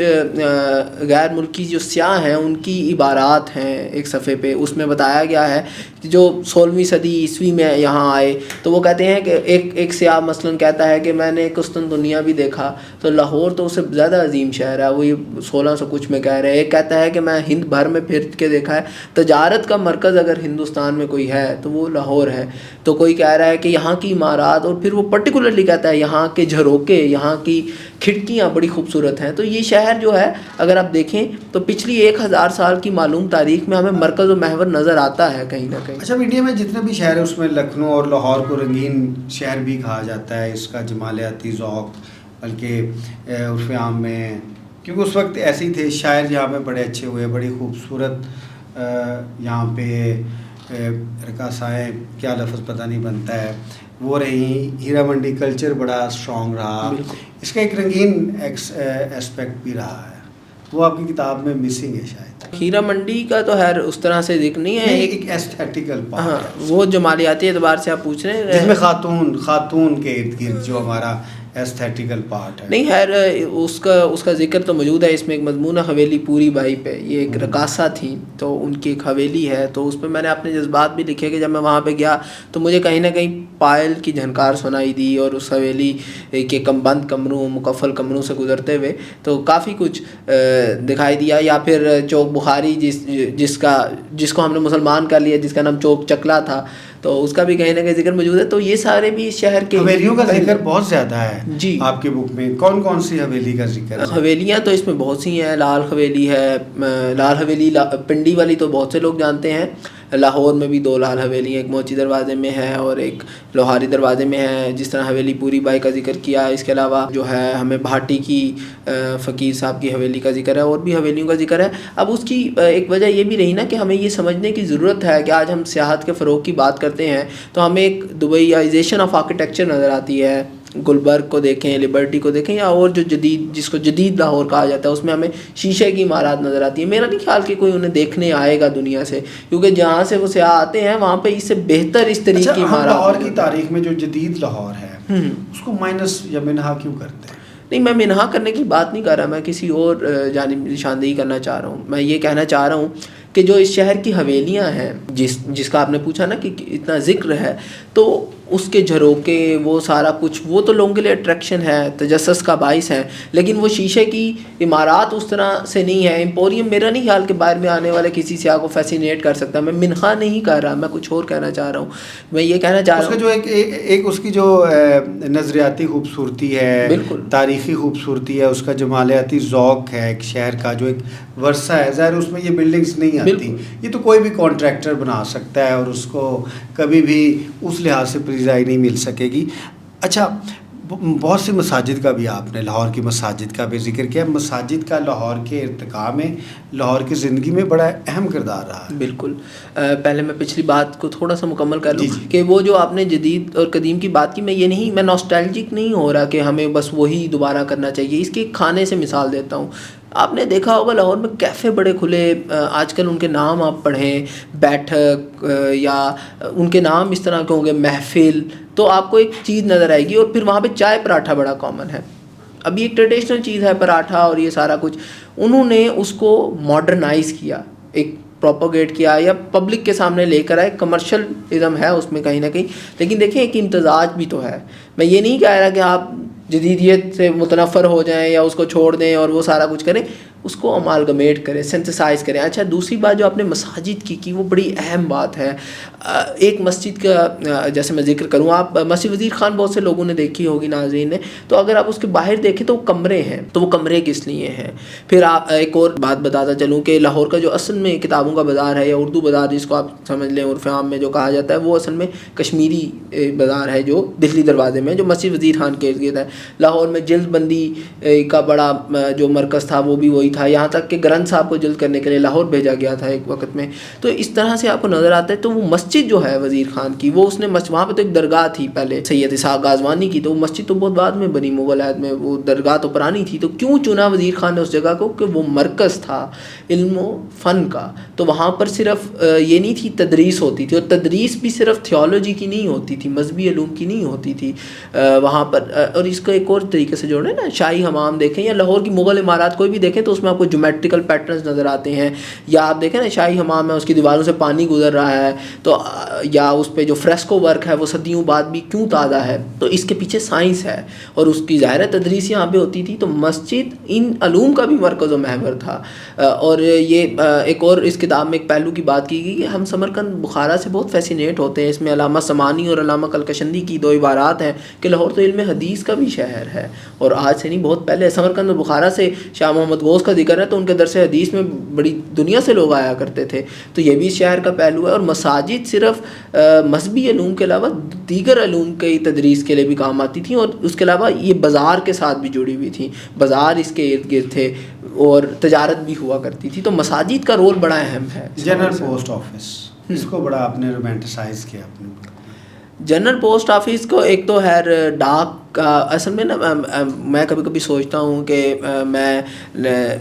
غیر ملکی جو سیاح ہیں ان کی عبارات ہیں ایک صفحے پہ، اس میں بتایا گیا ہے کہ جو 16ویں صدی عیسوی میں یہاں آئے تو وہ کہتے ہیں کہ ایک سیاح مثلاً کہتا ہے کہ میں نے قسطن دنیا بھی دیکھا، تو لاہور تو اس سے زیادہ عظیم شہر ہے، وہ یہ 1600 کچھ میں کہہ رہے ہیں. ایک کہتا ہے کہ میں ہند بھر میں پھر کے دیکھا ہے تجارت کا مرکز اگر ہندوستان میں کوئی ہے تو وہ لاہور ہے. تو کوئی کہہ رہا ہے کہ یہاں کی عمارات, اور پھر وہ پرٹیکولرلی کہتا ہے یہاں کے جھروکے, یہاں کی کھڑکیاں بڑی خوبصورت ہیں. تو یہ شہر جو ہے اگر آپ دیکھیں تو پچھلی 1000 سال کی معلوم تاریخ میں ہمیں مرکز و محور نظر آتا ہے کہیں نہ کہیں. اچھا, انڈیا میں جتنے بھی شہر ہیں اس میں لکھنؤ اور لاہور کو رنگین شہر بھی کہا جاتا ہے, اس کا جمالیاتی ذوق بلکہ عرف عام میں, کیونکہ اس وقت ایسے ہی تھے شاعر یہاں پہ بڑے اچھے ہوئے, بڑی خوبصورت یہاں پہ رقاصائیں, کیا لفظ پتہ نہیں بنتا ہے, وہ رہی. ہیرا منڈی کلچر بڑا اسٹرانگ رہا, اس کا ایک رنگین ایسپیکٹ بھی رہا ہے, وہ آپ کی کتاب میں مسنگ ہے شاید. ہیرا منڈی کا تو خیر اس طرح سے ذکر نہیں ہے, ایک ایستھیٹیکل پارٹ ہے, وہ جمالیاتی اعتبار سے آپ پوچھ رہے ہیں جس میں خاتون کے ارد گرد جو ہمارا ایستھیٹیکل پارٹ ہے. نہیں خیر اس کا ذکر تو موجود ہے. اس میں ایک مضمون ہے حویلی پوری بائی پہ, یہ ایک رقاصہ تھیں تو ان کی ایک حویلی ہے, تو اس پہ میں نے اپنے جذبات بھی لکھے کہ جب میں وہاں پہ گیا تو مجھے کہیں نہ کہیں پائل کی جھنکار سنائی دی, اور اس حویلی کے بند کمروں مقفل کمروں سے گزرتے ہوئے تو کافی کچھ دکھائی دیا. یا پھر چوک بخاری جس کو ہم نے مسلمان کر لیا, جس کا نام چوک چکلا تھا, تو اس کا بھی کہیں نہ کہیں ذکر موجود ہے. تو یہ سارے بھی شہر کے حویلیوں کا ذکر بہت زیادہ ہے جی آپ کی بک میں. کون کون سی حویلی کا ذکر ہے؟ حویلیاں تو اس میں بہت سی ہیں. لال حویلی ہے, لال حویلی پنڈی والی تو بہت سے لوگ جانتے ہیں. لاہور میں بھی 2 لال حویلی ہیں, ایک موچی دروازے میں ہے اور ایک لوہاری دروازے میں ہے. جس طرح حویلی پوری بائی کا ذکر کیا, اس کے علاوہ جو ہے ہمیں بھاٹی کی فقیر صاحب کی حویلی کا ذکر ہے, اور بھی حویلیوں کا ذکر ہے. اب اس کی ایک وجہ یہ بھی رہی نا کہ ہمیں یہ سمجھنے کی ضرورت ہے کہ آج ہم سیاحت کے فروغ کی بات کرتے ہیں تو ہمیں ایک دبئیائزیشن آف آرکیٹیکچر نظر آتی ہے. گلبرگ کو دیکھیں, لبرٹی کو دیکھیں, یا اور جو جس کو جدید لاہور کہا جاتا ہے, اس میں ہمیں شیشے کی عمارات نظر آتی ہیں. میرا نہیں خیال کہ کوئی انہیں دیکھنے آئے گا دنیا سے, کیونکہ جہاں سے وہ سیاح آتے ہیں وہاں پہ اس سے بہتر اس طریقے کی عمارات. لاہور کی تاریخ میں جو جدید لاہور ہے اس کو مائنس یا منہا کیوں کرتے ہیں؟ نہیں, میں منہا کرنے کی بات نہیں کر رہا, میں کسی اور جانب نشاندہی کرنا چاہ رہا ہوں. میں یہ کہنا چاہ رہا ہوں کہ جو اس شہر کی حویلیاں ہیں, جس کا آپ نے پوچھا نا کہ اتنا ذکر ہے, تو اس کے جھروکے وہ سارا کچھ وہ تو لوگوں کے لیے اٹریکشن ہے, تجسس کا باعث ہے, لیکن وہ شیشے کی عمارات اس طرح سے نہیں ہے. ایمپوریم میرا نہیں خیال کہ باہر میں آنے والے کسی سیاح کو فیسینیٹ کر سکتا. میں منہا نہیں کر رہا, میں کچھ اور کہنا چاہ رہا ہوں. میں یہ کہنا چاہ رہا ہوں جو ایک اس کی جو نظریاتی خوبصورتی ہے, بالکل تاریخی خوبصورتی ہے, اس کا جمالیاتی ذوق ہے ایک شہر کا, جو ایک ورثہ ہے. ظاہر اس میں یہ بلڈنگز نہیں آتی, یہ تو کوئی بھی کانٹریکٹر بنا سکتا ہے اور اس کو کبھی بھی اس لحاظ سے پریزائی نہیں مل سکے گی. اچھا, بہت سی مساجد کا بھی آپ نے, لاہور کی مساجد کا بھی ذکر کیا. مساجد کا لاہور کے ارتقاء میں, لاہور کی زندگی میں بڑا اہم کردار رہا ہے. بالکل. پہلے میں پچھلی بات کو تھوڑا سا مکمل کر لوں کہ وہ جو آپ نے جدید اور قدیم کی بات کی, میں نوسٹیلجک نہیں ہو رہا کہ ہمیں بس وہی دوبارہ کرنا چاہیے. اس کے کھانے سے مثال دیتا ہوں. آپ نے دیکھا ہوگا لاہور میں کیفے بڑے کھلے, آج کل ان کے نام آپ پڑھیں, بیٹھک, یا ان کے نام اس طرح کے ہوں گے, محفل, تو آپ کو ایک چیز نظر آئے گی. اور پھر وہاں پہ چائے پراٹھا بڑا کامن ہے. اب یہ ایک ٹریڈیشنل چیز ہے پراٹھا اور یہ سارا کچھ, انہوں نے اس کو ماڈرنائز کیا, ایک پروپوگیٹ کیا, یا پبلک کے سامنے لے کر آئے. کمرشلزم ہے اس میں کہیں نہ کہیں, لیکن دیکھیں ایک امتزاج بھی تو ہے. میں یہ نہیں کہہ رہا کہ آپ جدیدیت سے متنفر ہو جائیں یا اس کو چھوڑ دیں اور وہ سارا کچھ کریں, اس کو امالگمیٹ کریں, سنتھسائز کریں. اچھا, دوسری بات جو آپ نے مساجد کی وہ بڑی اہم بات ہے. ایک مسجد کا جیسے میں ذکر کروں, آپ مسجد وزیر خان بہت سے لوگوں نے دیکھی ہوگی, ناظرین نے, تو اگر آپ اس کے باہر دیکھیں تو وہ کمرے ہیں, تو وہ کمرے کس لیے ہیں. پھر آپ ایک اور بات بتاتا چلوں کہ لاہور کا جو اصل میں کتابوں کا بازار ہے, یا اردو بازار جس کو آپ سمجھ لیں عرف عام میں جو کہا جاتا ہے, وہ اصل میں کشمیری بازار ہے جو دہلی دروازے میں, جو مسجد وزیر خان کے ارد گرد ہے. لاہور میں جلد بندی کا بڑا جو مرکز تھا وہ بھی وہی تھا, یہاں تک کہ گرنتھ صاحب کو جلد کرنے کے لیے لاہور بھیجا گیا تھا ایک وقت میں. تو اس طرح سے آپ کو نظر آتا ہے. تو وہ مسجد جو ہے وزیر خان کی, وہ اس نے وہاں پہ تو ایک درگاہ تھی پہلے سید اسحاق غازوانی کی, تو وہ مسجد تو بہت بعد میں بنی مغل عہد میں, وہ درگاہ تو پرانی تھی. تو کیوں چنا وزیر خان نے اس جگہ کو, کہ وہ مرکز تھا علم و فن کا. تو وہاں پر صرف یہ نہیں تھی تدریس ہوتی تھی, اور تدریس بھی صرف تھیولوجی کی نہیں ہوتی تھی, مذہبی علوم کی نہیں ہوتی تھی وہاں پر. اور اس کو ایک اور طریقے سے جوڑیں نا, شاہی حمام دیکھیں یا لاہور کی مغل عمارات کوئی بھی دیکھیں, تو اس میں میں آپ کو جیومیٹریکل پیٹرنز نظر آتے ہیں, یا آپ دیکھیں نا شاہی حمام ہے, اس کی دیواروں سے پانی گزر رہا ہے, تو یا اس پہ جو فریسکو ورک ہے وہ صدیوں بعد بھی کیوں تازہ ہے, تو اس کے پیچھے سائنس ہے, اور اس کی ظاہر تدریس یہاں پہ ہوتی تھی. تو مسجد ان علوم کا بھی مرکز و محور تھا. اور یہ ایک اور اس کتاب میں ایک پہلو کی بات کی گئی کہ ہم سمرقند بخارا سے بہت فیسینیٹ ہوتے ہیں. اس میں علامہ سمانی اور علامہ کلکشندی کی 2 عبارات ہیں کہ لاہور تو علم حدیث کا بھی شہر ہے, اور آج سے نہیں بہت پہلے سمرقند اور بخارا سے شاہ محمد غوث کا ذکر ہے تو ان کے درس حدیث میں بڑی دنیا سے لوگ آیا کرتے تھے. تو یہ بھی اس شہر کا پہلو ہے. اور مساجد صرف مذہبی علوم کے علاوہ دیگر علوم کی تدریس کے لیے بھی کام آتی تھیں, اور اس کے علاوہ یہ بازار کے ساتھ بھی جڑی ہوئی تھیں, بازار اس کے ارد گرد تھے اور تجارت بھی ہوا کرتی تھی. تو مساجد کا رول بڑا اہم ہے. جنرل پوسٹ آفس, اس کو بڑا آپ نے رومانٹیسائز کیا اپنے. جنرل پوسٹ آفس کو ایک تو ہے ڈاک کا, اصل میں نا میں کبھی کبھی سوچتا ہوں کہ میں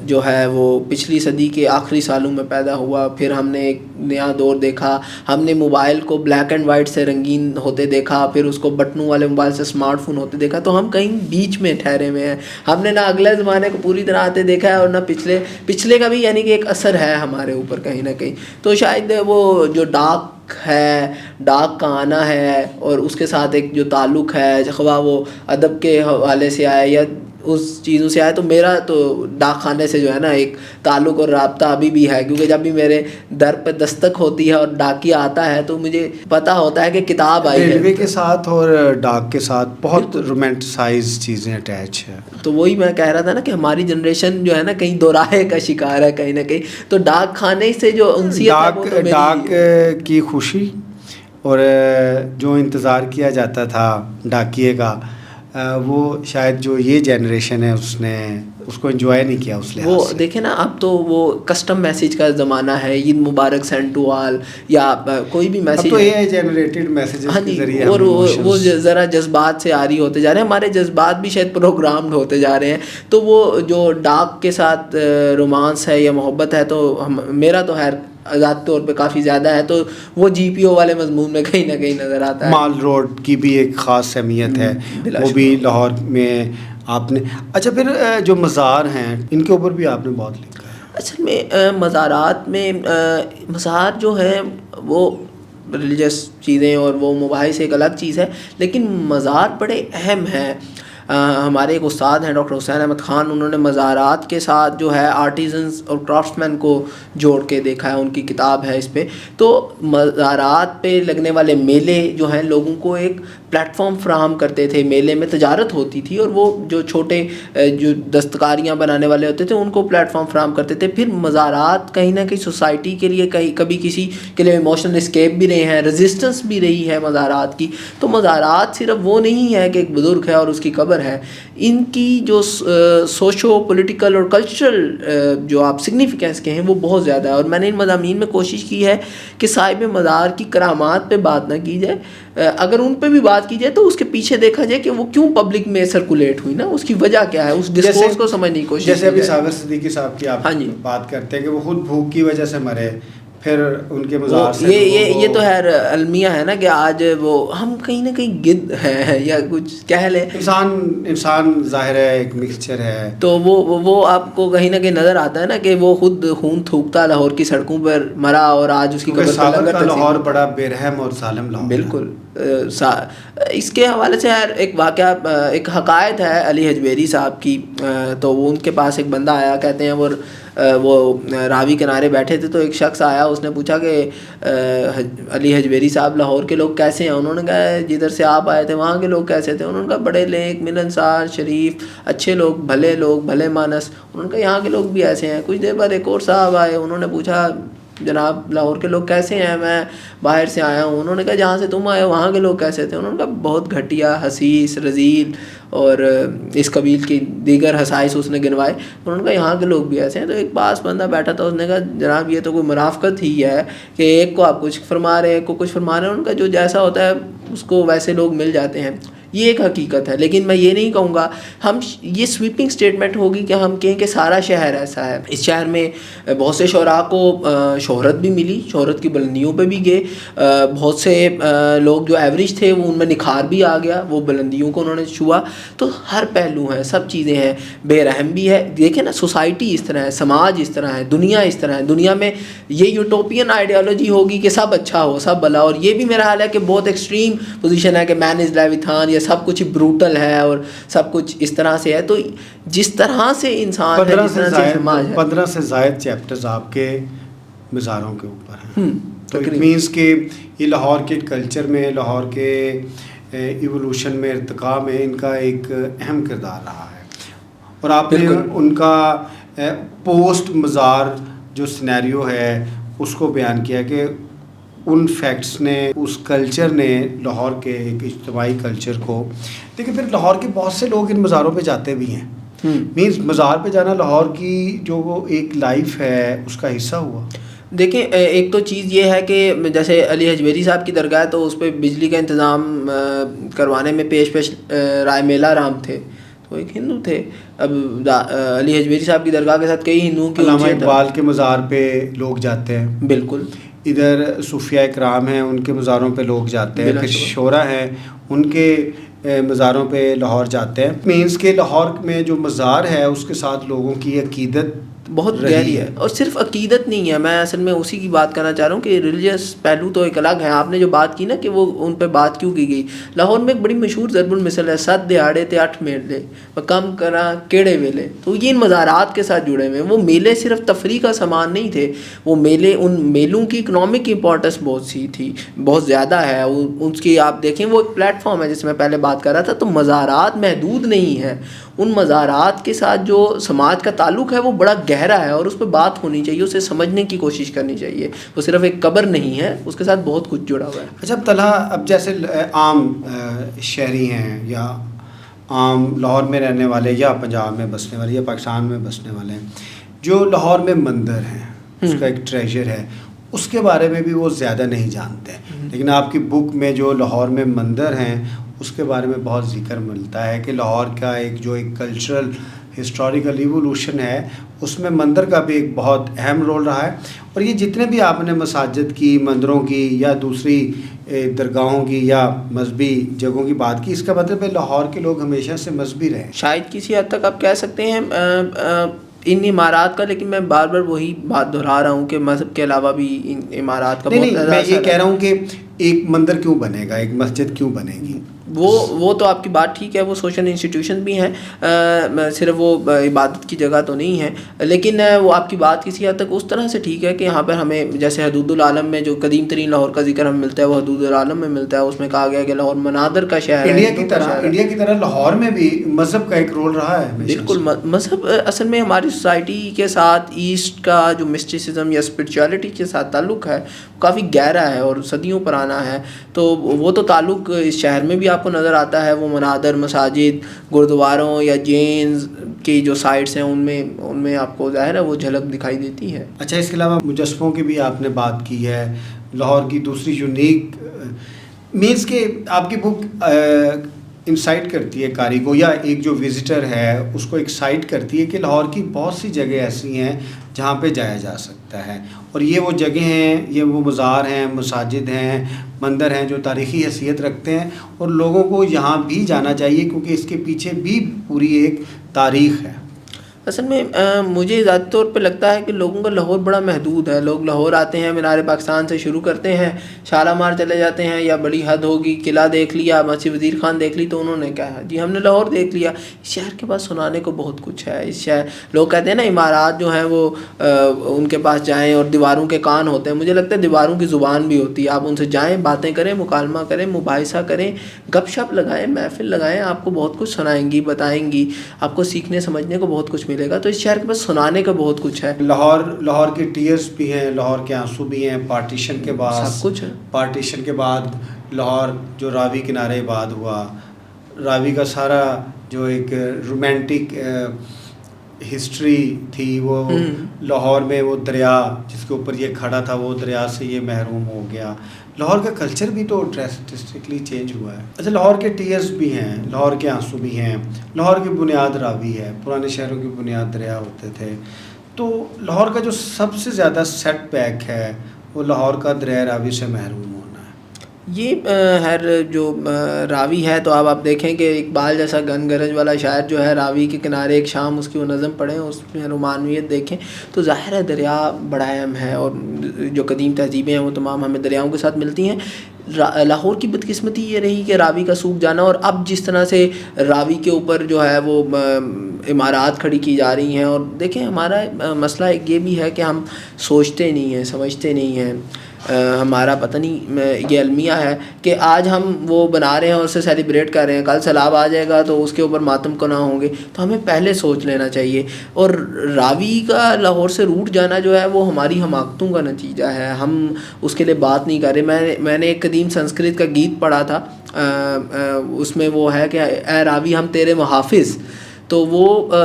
جو ہے وہ پچھلی صدی کے آخری سالوں میں پیدا ہوا, پھر ہم نے ایک نیا دور دیکھا, ہم نے موبائل کو بلیک اینڈ وائٹ سے رنگین ہوتے دیکھا, پھر اس کو بٹنوں والے موبائل سے اسمارٹ فون ہوتے دیکھا. تو ہم کہیں بیچ میں ٹھہرے ہوئے ہیں. ہم نے نہ اگلے زمانے کو پوری طرح آتے دیکھا ہے اور نہ پچھلے کا بھی, یعنی کہ ایک اثر ہے ہمارے اوپر کہیں نہ کہیں. تو شاید وہ جو ڈاک ہے, ڈاک کا آنا ہے, اور اس کے ساتھ ایک جو تعلق ہے خواہ وہ ادب کے حوالے سے آئے یا اس چیزوں سے آئے, تو میرا تو ڈاک خانے سے جو ہے نا ایک تعلق اور رابطہ ابھی بھی ہے, کیونکہ جب بھی میرے در پہ دستک ہوتی ہے اور ڈاکیا آتا ہے تو مجھے پتہ ہوتا ہے کہ کتاب آئی ہے. ریلوے کے ساتھ اور ڈاک کے ساتھ بہت رومانٹیسائز چیزیں اٹیچ ہیں. تو وہی میں کہہ رہا تھا نا کہ ہماری جنریشن جو ہے نا کہیں دوراہے کا شکار ہے کہیں نہ کہیں. تو ڈاک خانے سے جو انسیت ہے, ڈاک کی خوشی اور جو انتظار کیا جاتا تھا ڈاکیے کا, وہ شاید جو یہ جنریشن ہے اس نے اس کو انجوائے نہیں کیا اس لحاظ وہ سے. دیکھیں نا اب تو وہ کسٹم میسیج کا زمانہ ہے, عید مبارک سینڈ ٹو آل یا کوئی بھی میسیج, اب تو یہ جنریٹڈ میسیجز کے ذریعے, اور وہ ذرا جذبات سے آری ہوتے جا رہے ہیں, ہمارے جذبات بھی شاید پروگرامڈ ہوتے جا رہے ہیں. تو وہ جو ڈاک کے ساتھ رومانس ہے یا محبت ہے, تو میرا تو خیر ذاتی طور پہ کافی زیادہ ہے, تو وہ جی پی او والے مضمون میں کہیں نہ کہیں نظر آتا ہے. مال روڈ کی بھی ایک خاص اہمیت ہے, وہ بھی لاہور میں آپ نے. اچھا, پھر جو مزار ہیں ان کے اوپر بھی آپ نے بہت لکھا ہے. اصل میں مزارات میں مزار جو ہے وہ ریلیجس چیزیں اور وہ مباحث ایک الگ چیز ہے, لیکن مزار بڑے اہم ہیں. ہمارے ایک استاد ہیں ڈاکٹر حسین احمد خان, انہوں نے مزارات کے ساتھ جو ہے آرٹیزنس اور کرافٹس مین کو جوڑ کے دیکھا ہے, ان کی کتاب ہے اس پہ. تو مزارات پہ لگنے والے میلے جو ہیں لوگوں کو ایک پلیٹ فارم فراہم کرتے تھے. میلے میں تجارت ہوتی تھی اور وہ جو چھوٹے جو دستکاریاں بنانے والے ہوتے تھے ان کو پلیٹ فارم فراہم کرتے تھے. پھر مزارات کہیں نہ کہیں سوسائٹی کے لیے کبھی کسی کے لیے ایموشنل اسکیپ بھی رہے ہیں, ریزسٹنس بھی رہی ہے مزارات کی. تو مزارات صرف وہ نہیں ہے کہ ایک بزرگ ہے اور اس کی قبر ہے, ان کی جو سوشو پولیٹیکل اور کلچرل جو آپ سگنیفیکینس کے ہیں وہ بہت زیادہ ہے. اور میں نے ان مضامین میں کوشش کی ہے کہ صاحب مزار کی کرامات پہ بات نہ کی جائے, اگر ان پہ بھی بات کی جائے تو اس کے پیچھے دیکھا جائے کہ وہ کیوں پبلک میں سرکولیٹ ہوئی نا, اس کی وجہ کیا ہے, اس ڈسکورس کو سمجھنے کی کوشش. جیسے ابھی ساغر صدیقی صاحب کی آپ بات کرتے ہیں کہ وہ خود بھوک کی وجہ سے مرے, پھر ان کے مزار سے یہ تو ہے المیہ ہے نا کہ آج وہ ہم کہیں نہ کہیں گد ہیں یا کچھ کہہ لیں, انسان ظاہر ہے ایک مکسچر ہے. تو وہ آپ کو کہیں نہ کہیں نظر آتا ہے نا کہ وہ خود خون تھوکتا لاہور کی سڑکوں پر مرا, اور آج اس کی قبر پر لنگر تقسیم. لاہور بڑا بے رحم اور ظالم لاہور. بالکل. اس کے حوالے سے یار ایک واقعہ, ایک حکایت ہے علی حجویری صاحب کی. تو وہ ان کے پاس ایک بندہ آیا, کہتے ہیں وہ راوی کنارے بیٹھے تھے, تو ایک شخص آیا, اس نے پوچھا کہ علی حجویری صاحب لاہور کے لوگ کیسے ہیں. انہوں نے کہا جدھر سے آپ آئے تھے وہاں کے لوگ کیسے تھے. انہوں نے کہا بڑے نیک ملنسار شریف اچھے لوگ, بھلے مانس. انہوں نے کہا یہاں کے لوگ بھی ایسے ہیں. کچھ دیر بعد ایک اور صاحب آئے, انہوں نے پوچھا جناب لاہور کے لوگ کیسے ہیں, میں باہر سے آیا ہوں. انہوں نے کہا جہاں سے تم آئے ہو وہاں کے لوگ کیسے تھے. انہوں نے کہا بہت گھٹیا, حسیس, رذیل اور اس قبیل کی دیگر حسائس اس نے گنوائے. انہوں نے کہا یہاں کے لوگ بھی ایسے ہیں. تو ایک پاس بندہ بیٹھا تھا, اس نے کہا جناب یہ تو کوئی منافقت ہی ہے کہ ایک کو آپ کچھ فرما رہے ہیں, ایک کو کچھ فرما رہے ہیں. ان کا جو جیسا ہوتا ہے اس کو ویسے لوگ مل جاتے ہیں. یہ ایک حقیقت ہے. لیکن میں یہ نہیں کہوں گا ہم یہ سویپنگ اسٹیٹمنٹ ہوگی کہ ہم کہیں کہ سارا شہر ایسا ہے. اس شہر میں بہت سے شعراء کو شہرت بھی ملی, شہرت کی بلندیوں پہ بھی گئے. بہت سے لوگ جو ایوریج تھے وہ ان میں نکھار بھی آ گیا, وہ بلندیوں کو انہوں نے چھوا. تو ہر پہلو ہیں, سب چیزیں ہیں, بے رحم بھی ہے. دیکھیں نا سوسائٹی اس طرح ہے, سماج اس طرح ہے, دنیا اس طرح ہے. دنیا میں یہ یوٹوپین آئیڈیالوجی ہوگی کہ سب اچھا ہو, سب بھلا. اور یہ بھی میرا حال ہے کہ بہت ایکسٹریم پوزیشن ہے کہ مین از لیویتھان, یا سب کچھ بروٹل ہے اور سب کچھ اس طرح سے ہے. تو جس طرح سے انسان ہے, جس طرح سے سماج ہے, 15 سے زائد چیپٹرز آپ کے مزاروں کے اوپر ہیں. تو اٹ مینس کہ یہ لاہور کے کلچر میں, لاہور کے ایوولوشن میں, ارتقاء میں ان کا ایک اہم کردار رہا ہے. اور آپ نے ان کا پوسٹ مزار جو سینیریو ہے اس کو بیان کیا کہ ان فیکٹس نے, اس کلچر نے لاہور کے ایک اجتماعی کلچر کو. لیکن پھر لاہور کے بہت سے لوگ ان مزاروں پہ جاتے بھی ہیں. مینس مزار پہ جانا لاہور کی جو وہ ایک لائف ہے اس کا حصہ ہوا. دیکھیں ایک تو چیز یہ ہے کہ جیسے علی حجویری صاحب کی درگاہ ہے تو اس پہ بجلی کا انتظام کروانے میں پیش رائے میلا رام تھے, تو ایک ہندو تھے. اب علی حجویری صاحب کی درگاہ کے ساتھ کئی ہندوؤں کی, علامہ اقبال کے مزار پہ لوگ جاتے ہیں. بالکل. ادھر صوفیاء کرام ہیں, ان کے مزاروں پہ لوگ جاتے ہیں. پھر شعراء ہیں, ان کے مزاروں پہ لاہور جاتے ہیں. مینس کہ لاہور میں جو مزار ہے اس کے ساتھ لوگوں کی عقیدت بہت گہری ہے. اور صرف عقیدت نہیں ہے, میں اصل میں اسی کی بات کرنا چاہ رہا ہوں کہ ریلیجیس پہلو تو ایک الگ ہے. آپ نے جو بات کی نا کہ وہ ان پہ بات کیوں کی گئی, لاہور میں ایک بڑی مشہور ضرب المثل ہے, 7 دہاڑے تے 8 میلے کم کرا کیڑے ویلے. تو یہ ان مزارات کے ساتھ جڑے ہوئے ہیں. وہ میلے صرف تفریح کا سامان نہیں تھے, وہ میلے, ان میلوں کی اکنامک امپورٹنس بہت سی تھی, بہت زیادہ ہے. اس کی آپ دیکھیں وہ ایک پلیٹ فارم ہے جس میں پہلے بات کر رہا تھا. تو مزارات محدود نہیں ہیں, ان مزارات کے ساتھ جو سماج کا تعلق ہے وہ بڑا گہرا ہے اور اس پہ بات ہونی چاہیے, اسے سمجھنے کی کوشش کرنی چاہیے. وہ صرف ایک قبر نہیں ہے, اس کے ساتھ بہت کچھ جڑا ہوا ہے. اچھا طلحہ, اب جیسے عام شہری ہیں یا عام لاہور میں رہنے والے یا پنجاب میں بسنے والے یا پاکستان میں بسنے والے ہیں, جو لاہور میں مندر ہیں, اس کا ایک ٹریجر ہے, اس کے بارے میں بھی وہ زیادہ نہیں جانتے. لیکن آپ کی بک میں جو لاہور میں مندر ہیں اس کے بارے میں بہت ذکر ملتا ہے کہ لاہور کا ایک جو ایک کلچرل ہسٹوریکل ایوولوشن ہے اس میں مندر کا بھی ایک بہت اہم رول رہا ہے. اور یہ جتنے بھی آپ نے مساجد کی, مندروں کی یا دوسری درگاہوں کی یا مذہبی جگہوں کی بات کی, اس کا مطلب ہے لاہور کے لوگ ہمیشہ سے مذہبی رہے. شاید کسی حد تک آپ کہہ سکتے ہیں ان عمارات کا, لیکن میں بار بار وہی بات دہرا رہا ہوں کہ مذہب کے علاوہ بھی ان عمارات کا نہیں, میں یہ کہہ رہا ہوں کہ ایک مندر کیوں بنے گا, ایک مسجد کیوں بنے گی. وہ تو آپ کی بات ٹھیک ہے, وہ سوشل انسٹیٹیوشن بھی ہیں, صرف وہ عبادت کی جگہ تو نہیں ہے. لیکن وہ آپ کی بات کسی حد تک اس طرح سے ٹھیک ہے کہ یہاں پر ہمیں جیسے حدود العالم میں جو قدیم ترین لاہور کا ذکر ہمیں ملتا ہے وہ حدود العالم میں ملتا ہے. اس میں کہا گیا کہ لاہور مناظر کا شہر ہے. انڈیا کی طرح لاہور میں بھی مذہب کا ایک رول رہا ہے. بالکل, مذہب اصل میں ہماری سوسائٹی کے ساتھ ایسٹ کا جو مسٹیسزم یا اسپرچولیٹی کے ساتھ تعلق ہے کافی گہرا ہے اور صدیوں پرانا ہے. تو وہ تو تعلق اس شہر میں بھی آپ کو نظر آتا ہے. وہ منادر, مساجد, گردواروں یا جینز کی جو سائٹس ہیں ان میں آپ کو ظاہر ہے وہ جھلک دکھائی دیتی ہے. اچھا, اس کے علاوہ مجسموں کی بھی آپ نے بات کی ہے. لاہور کی دوسری یونیک مینس کہ آپ کی بک انسائٹ کرتی ہے قاری کو یا ایک جو وزٹر ہے اس کو ایکسائٹ کرتی ہے کہ لاہور کی بہت سی جگہ ایسی ہیں جہاں پہ جایا جا سکتا ہے. اور یہ وہ جگہ ہیں, یہ وہ مزار ہیں, مساجد ہیں, مندر ہیں جو تاریخی حیثیت رکھتے ہیں اور لوگوں کو یہاں بھی جانا چاہیے کیونکہ اس کے پیچھے بھی پوری ایک تاریخ ہے. اصل میں مجھے ذاتی طور پہ لگتا ہے کہ لوگوں کا لاہور بڑا محدود ہے. لوگ لاہور آتے ہیں, مینار پاکستان سے شروع کرتے ہیں, شالامار چلے جاتے ہیں, یا بڑی حد ہوگی قلعہ دیکھ لیا, مسجد وزیر خان دیکھ لی, تو انہوں نے کہا جی ہم نے لاہور دیکھ لیا. اس شہر کے پاس سنانے کو بہت کچھ ہے. اس شہر لوگ کہتے ہیں نا عمارات جو ہیں وہ ان کے پاس جائیں اور دیواروں کے کان ہوتے ہیں. مجھے لگتا ہے دیواروں کی زبان بھی ہوتی ہے. آپ ان سے جائیں, باتیں کریں, مکالمہ کریں, مباحثہ کریں, گپ شپ لگائیں, محفل لگائیں, آپ کو بہت کچھ سنائیں گی, بتائیں گی, آپ کو سیکھنے سمجھنے کو بہت کچھ ملے گا. تو اس شہر کے سنانے کا بہت کچھ ہے. لاہور کے ٹیئرز بھی ہیں, لاہور کے آنسو بھی ہیں. پارٹیشن کے بعد سب کچھ ہے. پارٹیشن کے بعد لاہور جو راوی کنارے آباد ہوا, راوی کا سارا جو ایک رومانٹک ہسٹری تھی وہ لاہور میں وہ دریا جس کے اوپر یہ کھڑا تھا وہ دریا سے یہ محروم ہو گیا. لاہور کا کلچر بھی تو ڈریسٹکلی چینج ہوا ہے. اچھا, لاہور کے ٹیئرز بھی ہیں, لاہور کے آنسو بھی ہیں, لاہور کی بنیاد راوی ہے, پرانے شہروں کی بنیاد دریا ہوتے تھے. تو لاہور کا جو سب سے زیادہ سیٹ بیک ہے وہ لاہور کا دریا راوی سے محروم ہونا ہے. یہ ہر جو راوی ہے, تو اب آپ دیکھیں کہ اقبال جیسا گن گرج والا شاعر جو ہے, راوی کے کنارے ایک شام, اس کی وہ نظم پڑھیں, اس میں رومانویت دیکھیں تو ظاہر ہے دریا بڑا اہم ہے, اور جو قدیم تہذیبیں ہیں وہ تمام ہمیں دریاؤں کے ساتھ ملتی ہیں. لاہور کی بدقسمتی یہ رہی کہ راوی کا سوکھ جانا, اور اب جس طرح سے راوی کے اوپر جو ہے وہ عمارات کھڑی کی جا رہی ہیں. اور دیکھیں ہمارا مسئلہ ایک یہ بھی ہے کہ ہم سوچتے نہیں ہیں, سمجھتے نہیں ہیں. ہمارا پتہ نہیں یہ المیہ ہے کہ آج ہم وہ بنا رہے ہیں اور اسے سیلیبریٹ کر رہے ہیں, کل سیلاب آ جائے گا تو اس کے اوپر ماتم کناں ہوں گے. تو ہمیں پہلے سوچ لینا چاہیے. اور راوی کا لاہور سے روٹ جانا جو ہے وہ ہماری حماقتوں کا نتیجہ ہے, ہم اس کے لیے بات نہیں کر رہے. میں نے ایک قدیم سنسکرت کا گیت پڑھا تھا, اس میں وہ ہے کہ اے راوی ہم تیرے محافظ. تو وہ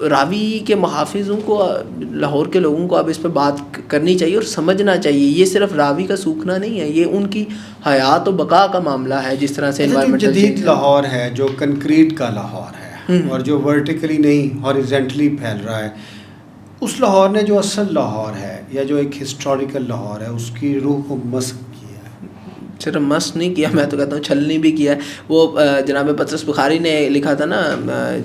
راوی کے محافظوں کو, لاہور کے لوگوں کو اب اس پہ بات کرنی چاہیے اور سمجھنا چاہیے. یہ صرف راوی کا سوکھنا نہیں ہے, یہ ان کی حیات و بقا کا معاملہ ہے. جس طرح سے جو جدید لاہور ہے, جو کنکریٹ کا لاہور ہے اور جو ورٹیکلی نہیں ہاریزنٹلی پھیل رہا ہے, اس لاہور نے جو اصل لاہور ہے یا جو ایک ہسٹوریکل لاہور ہے اس کی روح کو مسخ کیا ہے. صرف مس نہیں کیا, میں تو کہتا ہوں چھلنی بھی کیا ہے. وہ جناب پطرس بخاری نے لکھا تھا نا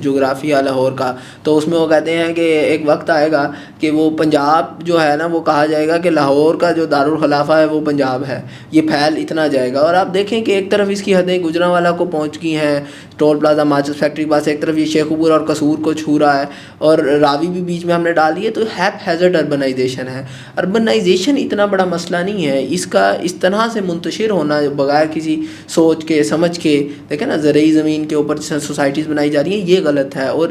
جغرافیہ لاہور کا, تو اس میں وہ کہتے ہیں کہ ایک وقت آئے گا کہ وہ پنجاب جو ہے نا وہ کہا جائے گا کہ لاہور کا جو دارالخلافہ ہے وہ پنجاب ہے. یہ پھیل اتنا جائے گا. اور آپ دیکھیں کہ ایک طرف اس کی حدیں گجرانوالہ کو پہنچ گئی ہیں, ٹول پلازا ماچس فیکٹری کے پاس, ایک طرف یہ شیخ پور اور قصور کو چھو رہا ہے, اور راوی بھی بیچ میں ہم نے ڈال دی ہے. تو ہیپ ہیزرڈ اربنائزیشن ہے. اربنائزیشن اتنا بڑا مسئلہ نہیں ہے, اس کا اس طرح سے منتشر ہونا بغیر کسی سوچ کے سمجھ کے, دیکھیں نا زرعی زمین کے اوپر سوسائٹیز بنائی جا رہی ہیں, یہ غلط ہے. اور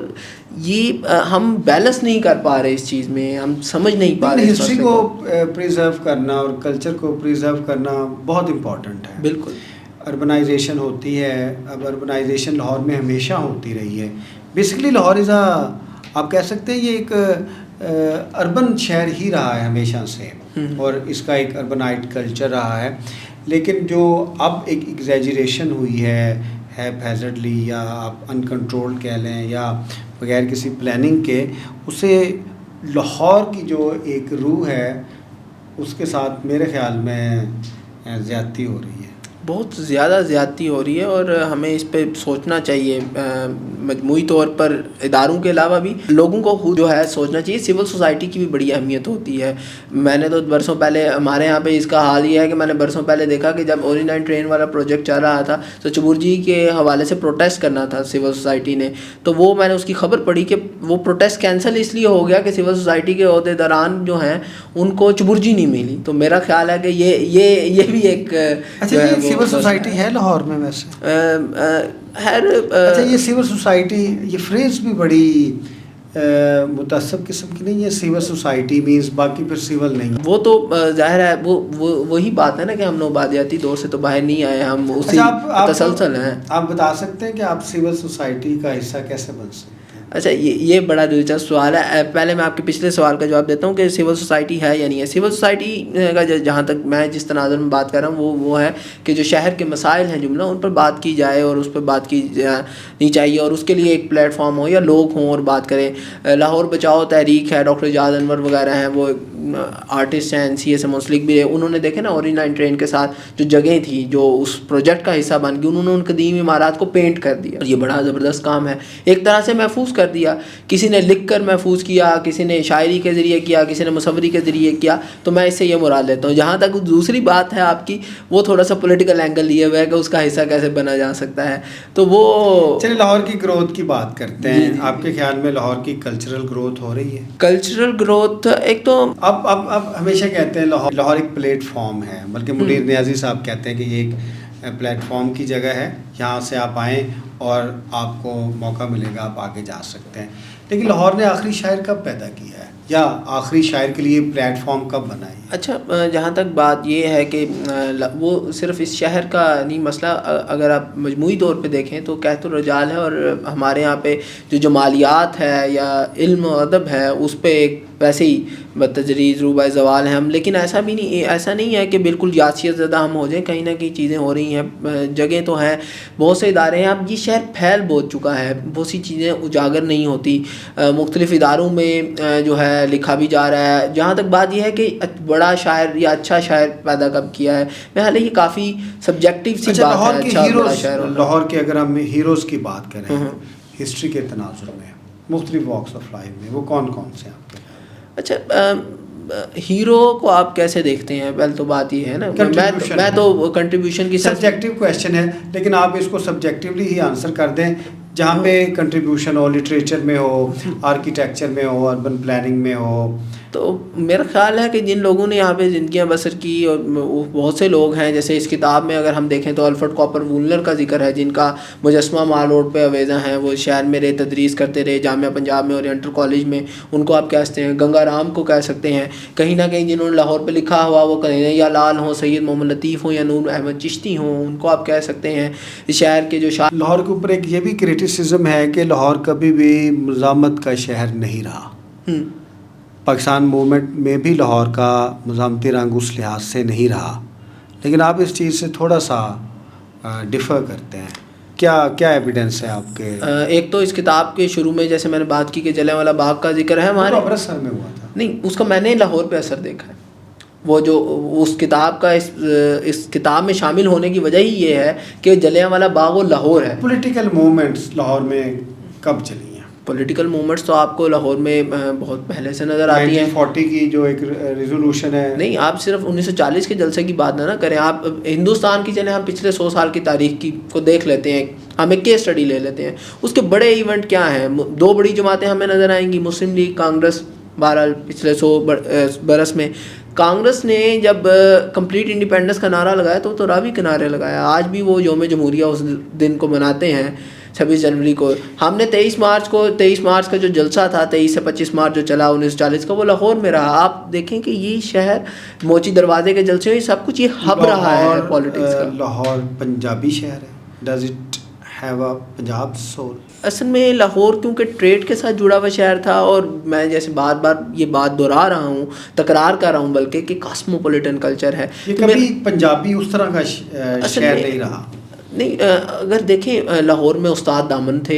یہ ہم بیلنس نہیں کر پا رہے اس چیز میں, ہم سمجھ نہیں پا رہے. ہسٹری کو پریزرو کرنا اور کلچر کو پریزرو کرنا بہت امپورٹنٹ ہے. بالکل. اربنائزیشن ہوتی ہے, اب اربنائزیشن لاہور میں ہمیشہ ہوتی رہی ہے. بیسکلی لاہور از آپ کہہ سکتے ہیں یہ ایک اربن شہر ہی رہا ہے ہمیشہ سے, اور اس کا ایک اربنائٹ کلچر رہا ہے. لیکن جو اب ایک ایگزیجریشن ہوئی ہے ہیپ ہیزرڈلی, یا آپ ان کنٹرول کہہ لیں, یا بغیر کسی پلاننگ کے, اسے لاہور کی جو ایک روح ہے اس کے ساتھ میرے خیال میں زیادتی ہو رہی ہے. بہت زیادہ زیادتی ہو رہی ہے, اور ہمیں اس پہ سوچنا چاہیے. مجموعی طور پر اداروں کے علاوہ بھی لوگوں کو خود جو ہے سوچنا چاہیے. سول سوسائٹی کی بھی بڑی اہمیت ہوتی ہے. میں نے تو برسوں پہلے, ہمارے یہاں پہ اس کا حال یہ ہے کہ میں نے برسوں پہلے دیکھا کہ جب اوری 9 ٹرین والا پروجیکٹ چل رہا تھا تو چبور جی کے حوالے سے پروٹیسٹ کرنا تھا سول سوسائٹی نے, تو وہ میں نے اس کی خبر پڑھی کہ وہ پروٹیسٹ کینسل اس لیے ہو گیا کہ سول سوسائٹی کے عہدیداران جو ہیں ان کو چبور جی نہیں ملی. تو میرا خیال ہے کہ یہ بھی ایک سول سوسائٹی ہے لاہور میں ویسے اچھا, یہ سول سوسائٹی, یہ فریز بھی بڑی متعصب قسم کی نہیں ہے. سول سوسائٹی مینس باقی پھر سول نہیں. وہ تو ظاہر ہے وہی بات ہے نا کہ ہم نوبادیاتی دور سے تو باہر نہیں آئے, ہم اسی تسلسل ہیں. آپ بتا سکتے ہیں کہ آپ سول سوسائٹی کا حصہ کیسے بن سکتے ہیں؟ اچھا, یہ بڑا دلچسپ سوال ہے. پہلے میں آپ کے پچھلے سوال کا جواب دیتا ہوں کہ سول سوسائٹی ہے یا نہیں ہے. سول سوسائٹی کا جہاں تک میں جس تناظر میں بات کر رہا ہوں وہ ہے کہ جو شہر کے مسائل ہیں جملہ, ان پر بات کی جائے اور اس پہ بات کی نہیں چاہیے, اور اس کے لیے ایک پلیٹ فارم ہو یا لوگ ہوں اور بات کریں. لاہور بچاؤ تحریک ہے, ڈاکٹر اجاز انور وغیرہ ہیں, وہ آرٹسٹ ہیں, سی ایس منسلک بھی ہے. انہوں نے دیکھے نا اوری 9 ٹرین کے ساتھ جو جگہیں تھیں جو اس پروجیکٹ کا حصہ بن گئی, انہوں نے ان قدیم عمارات کو پینٹ کر دیا. اور یہ بڑا زبردست کام ہے, ایک طرح سے محفوظ کر دیا. کسی نے لکھ کر محفوظ کیا, کسی نے شاعری کے ذریعے کیا, کسی نے مصوری کے ذریعے کیا. تو میں اس سے یہ مراد لیتا ہوں. جہاں تک دوسری بات ہے آپ کی, وہ تھوڑا سا پولیٹیکل اینگل لیے ہوئے ہے کہ اس کا حصہ کیسے بنا جا سکتا ہے. تو وہ چلیے لاہور کی گروتھ کی بات کرتے ہیں. آپ کے خیال میں لاہور کی کلچرل گروتھ ہو رہی ہے؟ کلچرل گروتھ ایک تو اب ہمیشہ کہتے ہیں لاہور ایک پلیٹ فارم ہے, بلکہ منیر نیازی صاحب کہتے ہیں کہ یہ ایک پلیٹ فارم کی جگہ ہے یہاں سے آپ آئیں اور آپ کو موقع ملے گا، آپ آگے جا سکتے ہیں. لیکن لاہور نے آخری شاعر کب پیدا کیا ہے یا آخری شاعر کے لیے پلیٹ فارم کب بنائی؟ اچھا، جہاں تک بات یہ ہے کہ وہ صرف اس شہر کا نہیں مسئلہ، اگر آپ مجموعی طور پہ دیکھیں تو قحط الرجال ہے، اور ہمارے یہاں پہ جو جمالیات ہے یا علم و ادب ہے اس پہ ایک ویسے ہی بتدریج روبہ زوال ہیں ہم. لیکن ایسا نہیں ہے کہ بالکل یاسیت زدہ ہم ہو جائیں. کہیں نہ کہیں چیزیں ہو رہی ہیں، جگہیں تو ہیں، بہت سے ادارے ہیں. اب یہ شہر پھیل بہت چکا ہے، بہت سی چیزیں اجاگر نہیں ہوتی. مختلف اداروں میں جو ہے لکھا بھی جا رہا ہے. جہاں تک بات یہ ہے کہ بڑا شاعر یا اچھا شاعر پیدا کب کیا ہے، بہرحال یہ کافی سبجیکٹیو سی بات ہے. اچھا بڑا شاعر، لاہور کے اگر ہم ہیروز کی بات کریں ہسٹری کے تناظر میں، مختلف واکس آف لائف میں، وہ کون کون سے ہیں آپ کے؟ اچھا، ہیرو کو آپ کیسے دیکھتے ہیں؟ پہلے تو بات یہ ہے نا، میں تو کنٹریبیوشن کی سبجیکٹیو کویشچن ہے، لیکن آپ اس کو سبجیکٹیولی ہی آنسر کر دیں. جہاں پہ کنٹریبیوشن ہو، لٹریچر میں ہو، آرکیٹیکچر میں ہو، اربن پلاننگ میں ہو. تو میرا خیال ہے کہ جن لوگوں نے یہاں پہ زندگیاں بسر کی، اور بہت سے لوگ ہیں، جیسے اس کتاب میں اگر ہم دیکھیں تو الفرڈ کاپر وولنر کا ذکر ہے، جن کا مجسمہ مال روڈ پہ اویزہ ہیں. وہ شہر میں رہے، تدریس کرتے رہے جامعہ پنجاب میں، اورینٹل کالج میں. ان کو آپ کہہ سکتے ہیں. گنگا رام کو کہہ سکتے ہیں. کہیں نہ کہیں جنہوں نے لاہور پہ لکھا ہوا، وہ کہیں یا لال ہوں، سید محمد لطیف ہوں، یا نور احمد چشتی ہوں، ان کو آپ کہہ سکتے ہیں. شہر کے جو لاہور کے اوپر ایک یہ بھی کریٹیسزم ہے کہ لاہور کبھی بھی مزاحمت کا شہر نہیں رہا. پاکستان موومنٹ میں بھی لاہور کا مزاحمتی رنگ اس لحاظ سے نہیں رہا. لیکن آپ اس چیز سے تھوڑا سا ڈفر کرتے ہیں. کیا ایویڈنس ہے آپ کے؟ ایک تو اس کتاب کے شروع میں جیسے میں نے بات کی کہ جلیانوالہ باغ کا ذکر ہے ہمارے امرتسر میں ہوا تھا. نہیں، اس کا میں نے لاہور پہ اثر دیکھا ہے. وہ جو اس کتاب کا اس کتاب میں شامل ہونے کی وجہ ہی یہ ہے کہ جلیانوالہ باغ وہ لاہور ہے. پولیٹیکل موومنٹس لاہور میں کب چلی ہیں؟ پولیٹیکل موومنٹس تو آپ کو لاہور میں بہت پہلے سے نظر آتی ہیں. 1940 کی جو ایک ریزولوشن ہے. نہیں، آپ صرف 1940 کے جلسے کی بات نہ کریں. آپ ہندوستان کی چلیں، ہم پچھلے 100 سال کی تاریخ کو دیکھ لیتے ہیں. ہم ایک کیس اسٹڈی لے لیتے ہیں. اس کے بڑے ایونٹ کیا ہیں؟ 2 بڑی جماعتیں ہمیں نظر آئیں گی، مسلم لیگ، کانگریس. بہرحال پچھلے 100 برس میں کانگریس نے جب کمپلیٹ انڈیپینڈنس کا نعرہ لگایا تو راوی کے نعرے لگایا. آج بھی وہ یوم جمہوریہ اس دن کو مناتے ہیں 26 جنوری کو. ہم نے 23 مارچ کا جو جلسہ تھا، 23 سے 25 مارچ جو چلا 1940 کا، وہ لاہور میں رہا. آپ دیکھیں کہ یہ شہر موچی دروازے کے جلسے میں سب کچھ یہ ہب رہا ہے پالیٹکس کا. لاہور پنجابی شہر ہے. Does it have a Punjab civil? اصل میں لاہور کیونکہ ٹریڈ کے ساتھ جڑا ہوا شہر تھا، اور میں جیسے بار بار یہ بات دہرا رہا ہوں، تکرار کر رہا ہوں بلکہ، کہ کاسموپولیٹن کلچر ہے. یہ کبھی پنجابی اس طرح کا شہر نہیں رہا. نہیں، اگر دیکھیں لاہور میں استاد دامن تھے،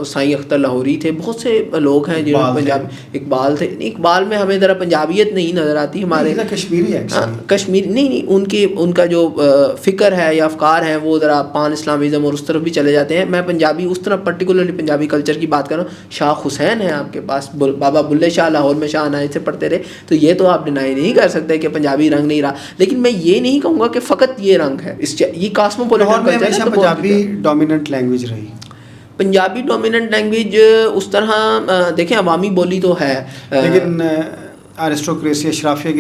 سائیں اختر لاہوری تھے، بہت سے لوگ ہیں جنہوں نے پنجابی، اقبال تھے. اقبال میں ہمیں ذرا پنجابیت نہیں نظر آتی. ہمارے کشمیری ہے. کشمیری نہیں، ان کا جو فکر ہے یا افکار ہیں وہ ذرا پان اسلامیزم اور اس طرف بھی چلے جاتے ہیں. میں پنجابی اس طرح پرٹیکولرلی پنجابی کلچر کی بات کر رہا ہوں. شاہ حسین ہے آپ کے پاس، بابا بلے شاہ لاہور میں شاہ عنایت سے پڑھتے رہے. تو یہ تو آپ ڈینائی نہیں کر سکتے کہ پنجابی رنگ نہیں رہا. لیکن میں یہ نہیں کہوں گا کہ فقط یہ رنگ ہے. یہ کاسموپولیٹن کلچر ہے. پنجابی ڈومیننٹ لینگویج رہی. پنجابی ڈومیننٹ لینگویج اس طرح دیکھیں عوامی بولی تو ہے، لیکن ایرسٹوکریسی اشرافیہ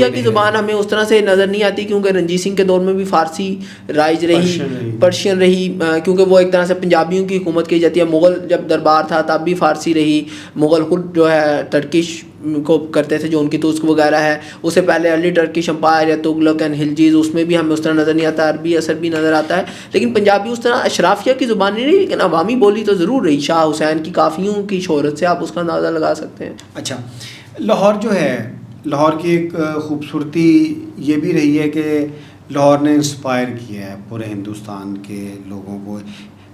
کی زبان ہمیں اس طرح سے نظر نہیں آتی، کیونکہ رنجیت سنگھ کے دور میں بھی فارسی رائج رہی، پرشین رہی، کیونکہ وہ ایک طرح سے پنجابیوں کی حکومت کی جاتی ہے. مغل جب دربار تھا تب بھی فارسی رہی. مغل خود جو ہے ٹرکش کو کرتے تھے، جو ان کی ترک وغیرہ ہے. اس سے پہلے ارلی ٹرکش امپائر یا تغلق اینڈ خلجیز، اس میں بھی ہمیں اس طرح نظر نہیں آتا. عربی اثر بھی نظر آتا ہے، لیکن پنجابی اس طرح اشرافیہ کی زبان نہیں رہی، لیکن عوامی بولی تو ضرور رہی. شاہ حسین کی کافیوں کی شہرت سے آپ اس کا اندازہ لگا سکتے ہیں. اچھا، لاہور جو ہے، لاہور کی ایک خوبصورتی یہ بھی رہی ہے کہ لاہور نے انسپائر کیا ہے پورے ہندوستان کے لوگوں کو.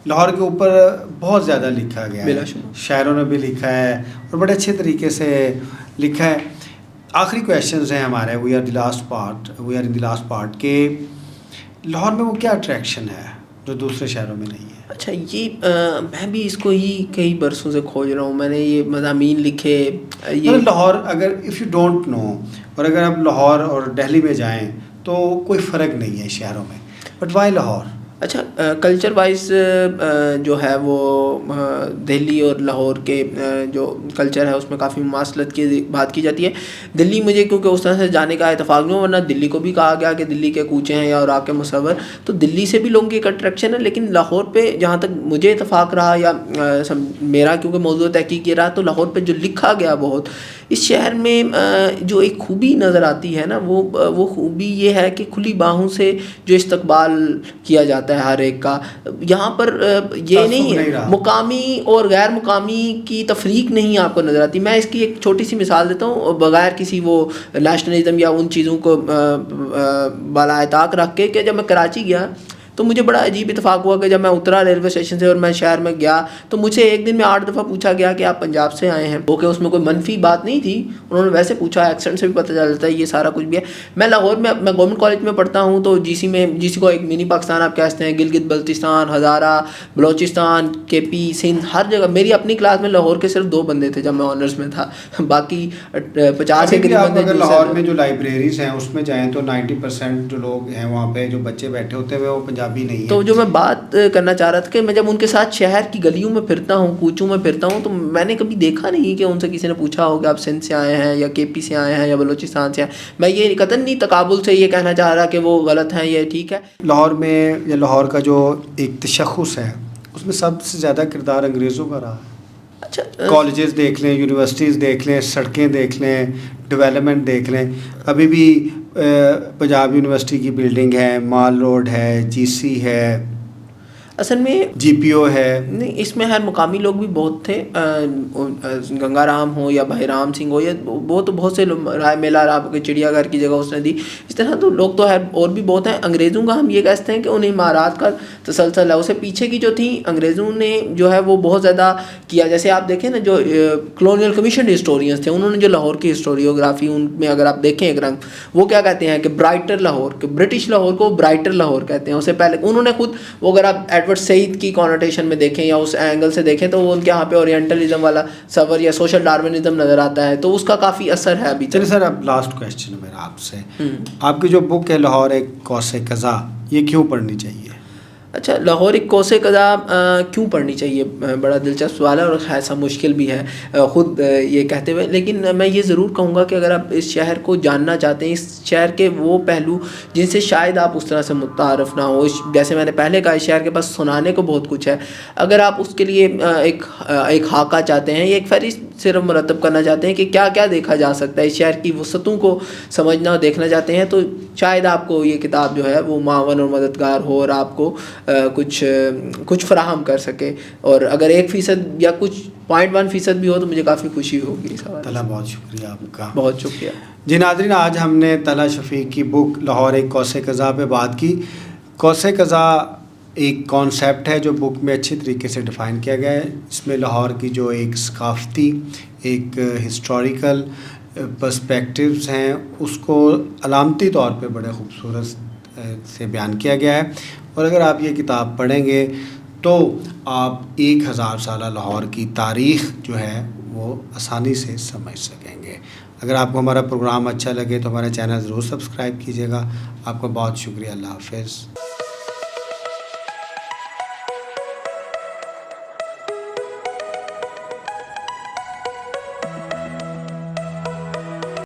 لاہور کے اوپر بہت زیادہ لکھا گیا ہے، شاعروں نے بھی لکھا ہے اور بڑے اچھے طریقے سے لکھا ہے. آخری کویشچنز ہیں ہمارے، we are in the last part کہ لاہور میں وہ کیا اٹریکشن ہے جو دوسرے شہروں میں نہیں ہے؟ اچھا، یہ میں بھی اس کو ہی کئی برسوں سے کھوج رہا ہوں. میں نے یہ مضامین لکھے. یہ لاہور، اگر اف یو ڈونٹ نو، اور اگر آپ لاہور اور دہلی میں جائیں تو کوئی فرق نہیں ہے شہروں میں، بٹ وائی لاہور؟ اچھا، کلچر وائز جو ہے وہ دہلی اور لاہور کے جو کلچر ہے اس میں کافی مماثلت کی بات کی جاتی ہے. دلی مجھے کیونکہ اس طرح سے جانے کا اتفاق نہیں ہوا، ورنہ دلی کو بھی کہا گیا کہ دلی کے کوچے ہیں یا اور کے مصور، تو دلی سے بھی لوگوں کی ایک اٹریکشن ہے. لیکن لاہور پہ جہاں تک مجھے اتفاق رہا یا میرا کیونکہ موضوع تحقیق یہ رہا، تو لاہور پہ جو لکھا گیا بہت، اس شہر میں جو ایک خوبی نظر آتی ہے نا، وہ خوبی یہ ہے کہ کھلی باہوں سے جو استقبال کیا جاتا ہے ہر ایک کا. یہاں پر یہ نہیں ہے مقامی اور غیر مقامی کی تفریق نہیں آپ کو نظر آتی. میں اس کی ایک چھوٹی سی مثال دیتا ہوں بغیر کسی وہ نیشنلزم یا ان چیزوں کو بالائے طاق رکھ کے، کہ جب میں کراچی گیا تو مجھے بڑا عجیب اتفاق ہوا کہ جب میں اترا ریلوے اسٹیشن سے اور میں شہر میں گیا تو مجھے ایک دن میں 8 دفعہ پوچھا گیا کہ آپ پنجاب سے آئے ہیں. اوکے، اس میں کوئی منفی بات نہیں تھی، انہوں نے ویسے پوچھا، ایکسنٹ سے بھی پتہ چل جاتا ہے، یہ سارا کچھ بھی ہے. میں لاہور میں گورنمنٹ کالج میں پڑھتا ہوں، تو جی سی کو ایک منی پاکستان آپ کہتے ہیں، گلگت بلتستان، ہزارہ، بلوچستان، کے پی، سندھ، ہر جگہ. میری اپنی کلاس میں لاہور کے صرف 2 بندے تھے جب میں آنرس میں تھا، باقی 50 کے قریب بندے. اگر لاہور میں جو لائبریریز ہیں اس میں جائیں تو 90% جو لوگ ہیں وہاں پہ جو بچے بیٹھے ہوتے ہیں وہ پنجابی نہیں ہیں. تو جو میں بات کرنا چاہ رہا تھا کہ میں جب ان کے ساتھ شہر کی گلیوں میں پھرتا ہوں، کوچوں میں پھرتا ہوں، تو میں نے کبھی دیکھا نہیں کہ ان سے کسی نے پوچھا ہو کہ آپ سندھ سے آئے ہیں یا کے پی سے آئے ہیں یا بلوچستان سے آئے ہیں. میں یہ قطعاً نہیں تقابل سے یہ کہنا چاہ رہا کہ وہ غلط ہیں، یہ ٹھیک ہے. لاہور میں یا لاہور کا جو ایک تشخص ہے اس میں سب سے زیادہ کردار انگریزوں کا رہا. اچھا، کالجز دیکھ لیں، یونیورسٹیز دیکھ لیں، سڑکیں دیکھ لیں، ڈیولپمنٹ دیکھ لیں. ابھی بھی پنجاب یونیورسٹی کی بلڈنگ ہے، مال روڈ ہے، جی سی ہے، اصل میں جی پی او ہے. نہیں، اس میں ہر مقامی لوگ بھی بہت تھے، گنگا رام ہو یا بھائی رام سنگھ ہو، یا وہ تو بہت سے رائے میلا رام کے چڑیا گھر کی جگہ اس نے دی. اس طرح تو لوگ تو ہے اور بھی بہت ہیں. انگریزوں کا ہم یہ کہتے ہیں کہ ان عمارات کا تسلسل ہے، اسے پیچھے کی جو تھیں انگریزوں نے جو ہے وہ بہت زیادہ کیا. جیسے آپ دیکھیں نا، جو کلونیل کمیشن ہسٹورینس تھے، انہوں نے جو لاہور کی ہسٹوریوگرافی، ان میں اگر آپ دیکھیں ایک رنگ، وہ کیا کہتے ہیں کہ برائٹر لاہور، کہ برٹش لاہور کو برائٹر لاہور کہتے ہیں. اس سے پہلے انہوں نے خود، وہ اگر آپ ایڈورڈ سعید کی کانوٹیشن میں دیکھیں یا اس اینگل سے دیکھیں تو وہ ان کے یہاں پہ اورینٹلزم والا سفر یا سوشل ڈارونزم نظر آتا ہے، تو اس کا کافی اثر ہے ابھی. چلیے سر، اب لاسٹ کویسچن ہے میرا آپ سے. آپ کی جو بک ہے لاہور ایک قوس قزح، یہ کیوں پڑھنی چاہیے؟ اچھا، لاہور ایک قوس قزح کیوں پڑھنی چاہیے؟ بڑا دلچسپ سوال ہے اور ایسا مشکل بھی ہے خود یہ کہتے ہوئے. لیکن میں یہ ضرور کہوں گا کہ اگر آپ اس شہر کو جاننا چاہتے ہیں، اس شہر کے وہ پہلو جن سے شاید آپ اس طرح سے متعارف نہ ہو، جیسے میں نے پہلے کہا، اس شہر کے پاس سنانے کو بہت کچھ ہے. اگر آپ اس کے لیے ایک خاکہ چاہتے ہیں یا ایک فہرست صرف مرتب کرنا چاہتے ہیں کہ کیا کیا دیکھا جا سکتا ہے، اس شہر کی وسعتوں کو سمجھنا اور دیکھنا چاہتے ہیں، تو شاید آپ کو یہ کتاب جو ہے وہ معاون اور مددگار ہو اور آپ کو کچھ فراہم کر سکے. اور اگر 1% یا کچھ 0.1% بھی ہو تو مجھے کافی خوشی ہوگی. طلحہ، بہت شکریہ آپ کا. بہت شکریہ. جی ناظرین، آج ہم نے طلحہ شفیق کی بک لاہور ایک قوس قزح پہ بات کی. قوس قزح ایک کانسیپٹ ہے جو بک میں اچھی طریقے سے ڈیفائن کیا گیا ہے. اس میں لاہور کی جو ایک ثقافتی، ایک ہسٹوریکل پرسپیکٹیوز ہیں، اس کو علامتی طور پہ بڑے خوبصورت سے بیان کیا گیا ہے. اور اگر آپ یہ کتاب پڑھیں گے تو آپ 1000 سالہ لاہور کی تاریخ جو ہے وہ آسانی سے سمجھ سکیں گے. اگر آپ کو ہمارا پروگرام اچھا لگے تو ہمارا چینل ضرور سبسکرائب کیجیے گا. آپ کا بہت شکریہ. اللہ حافظ.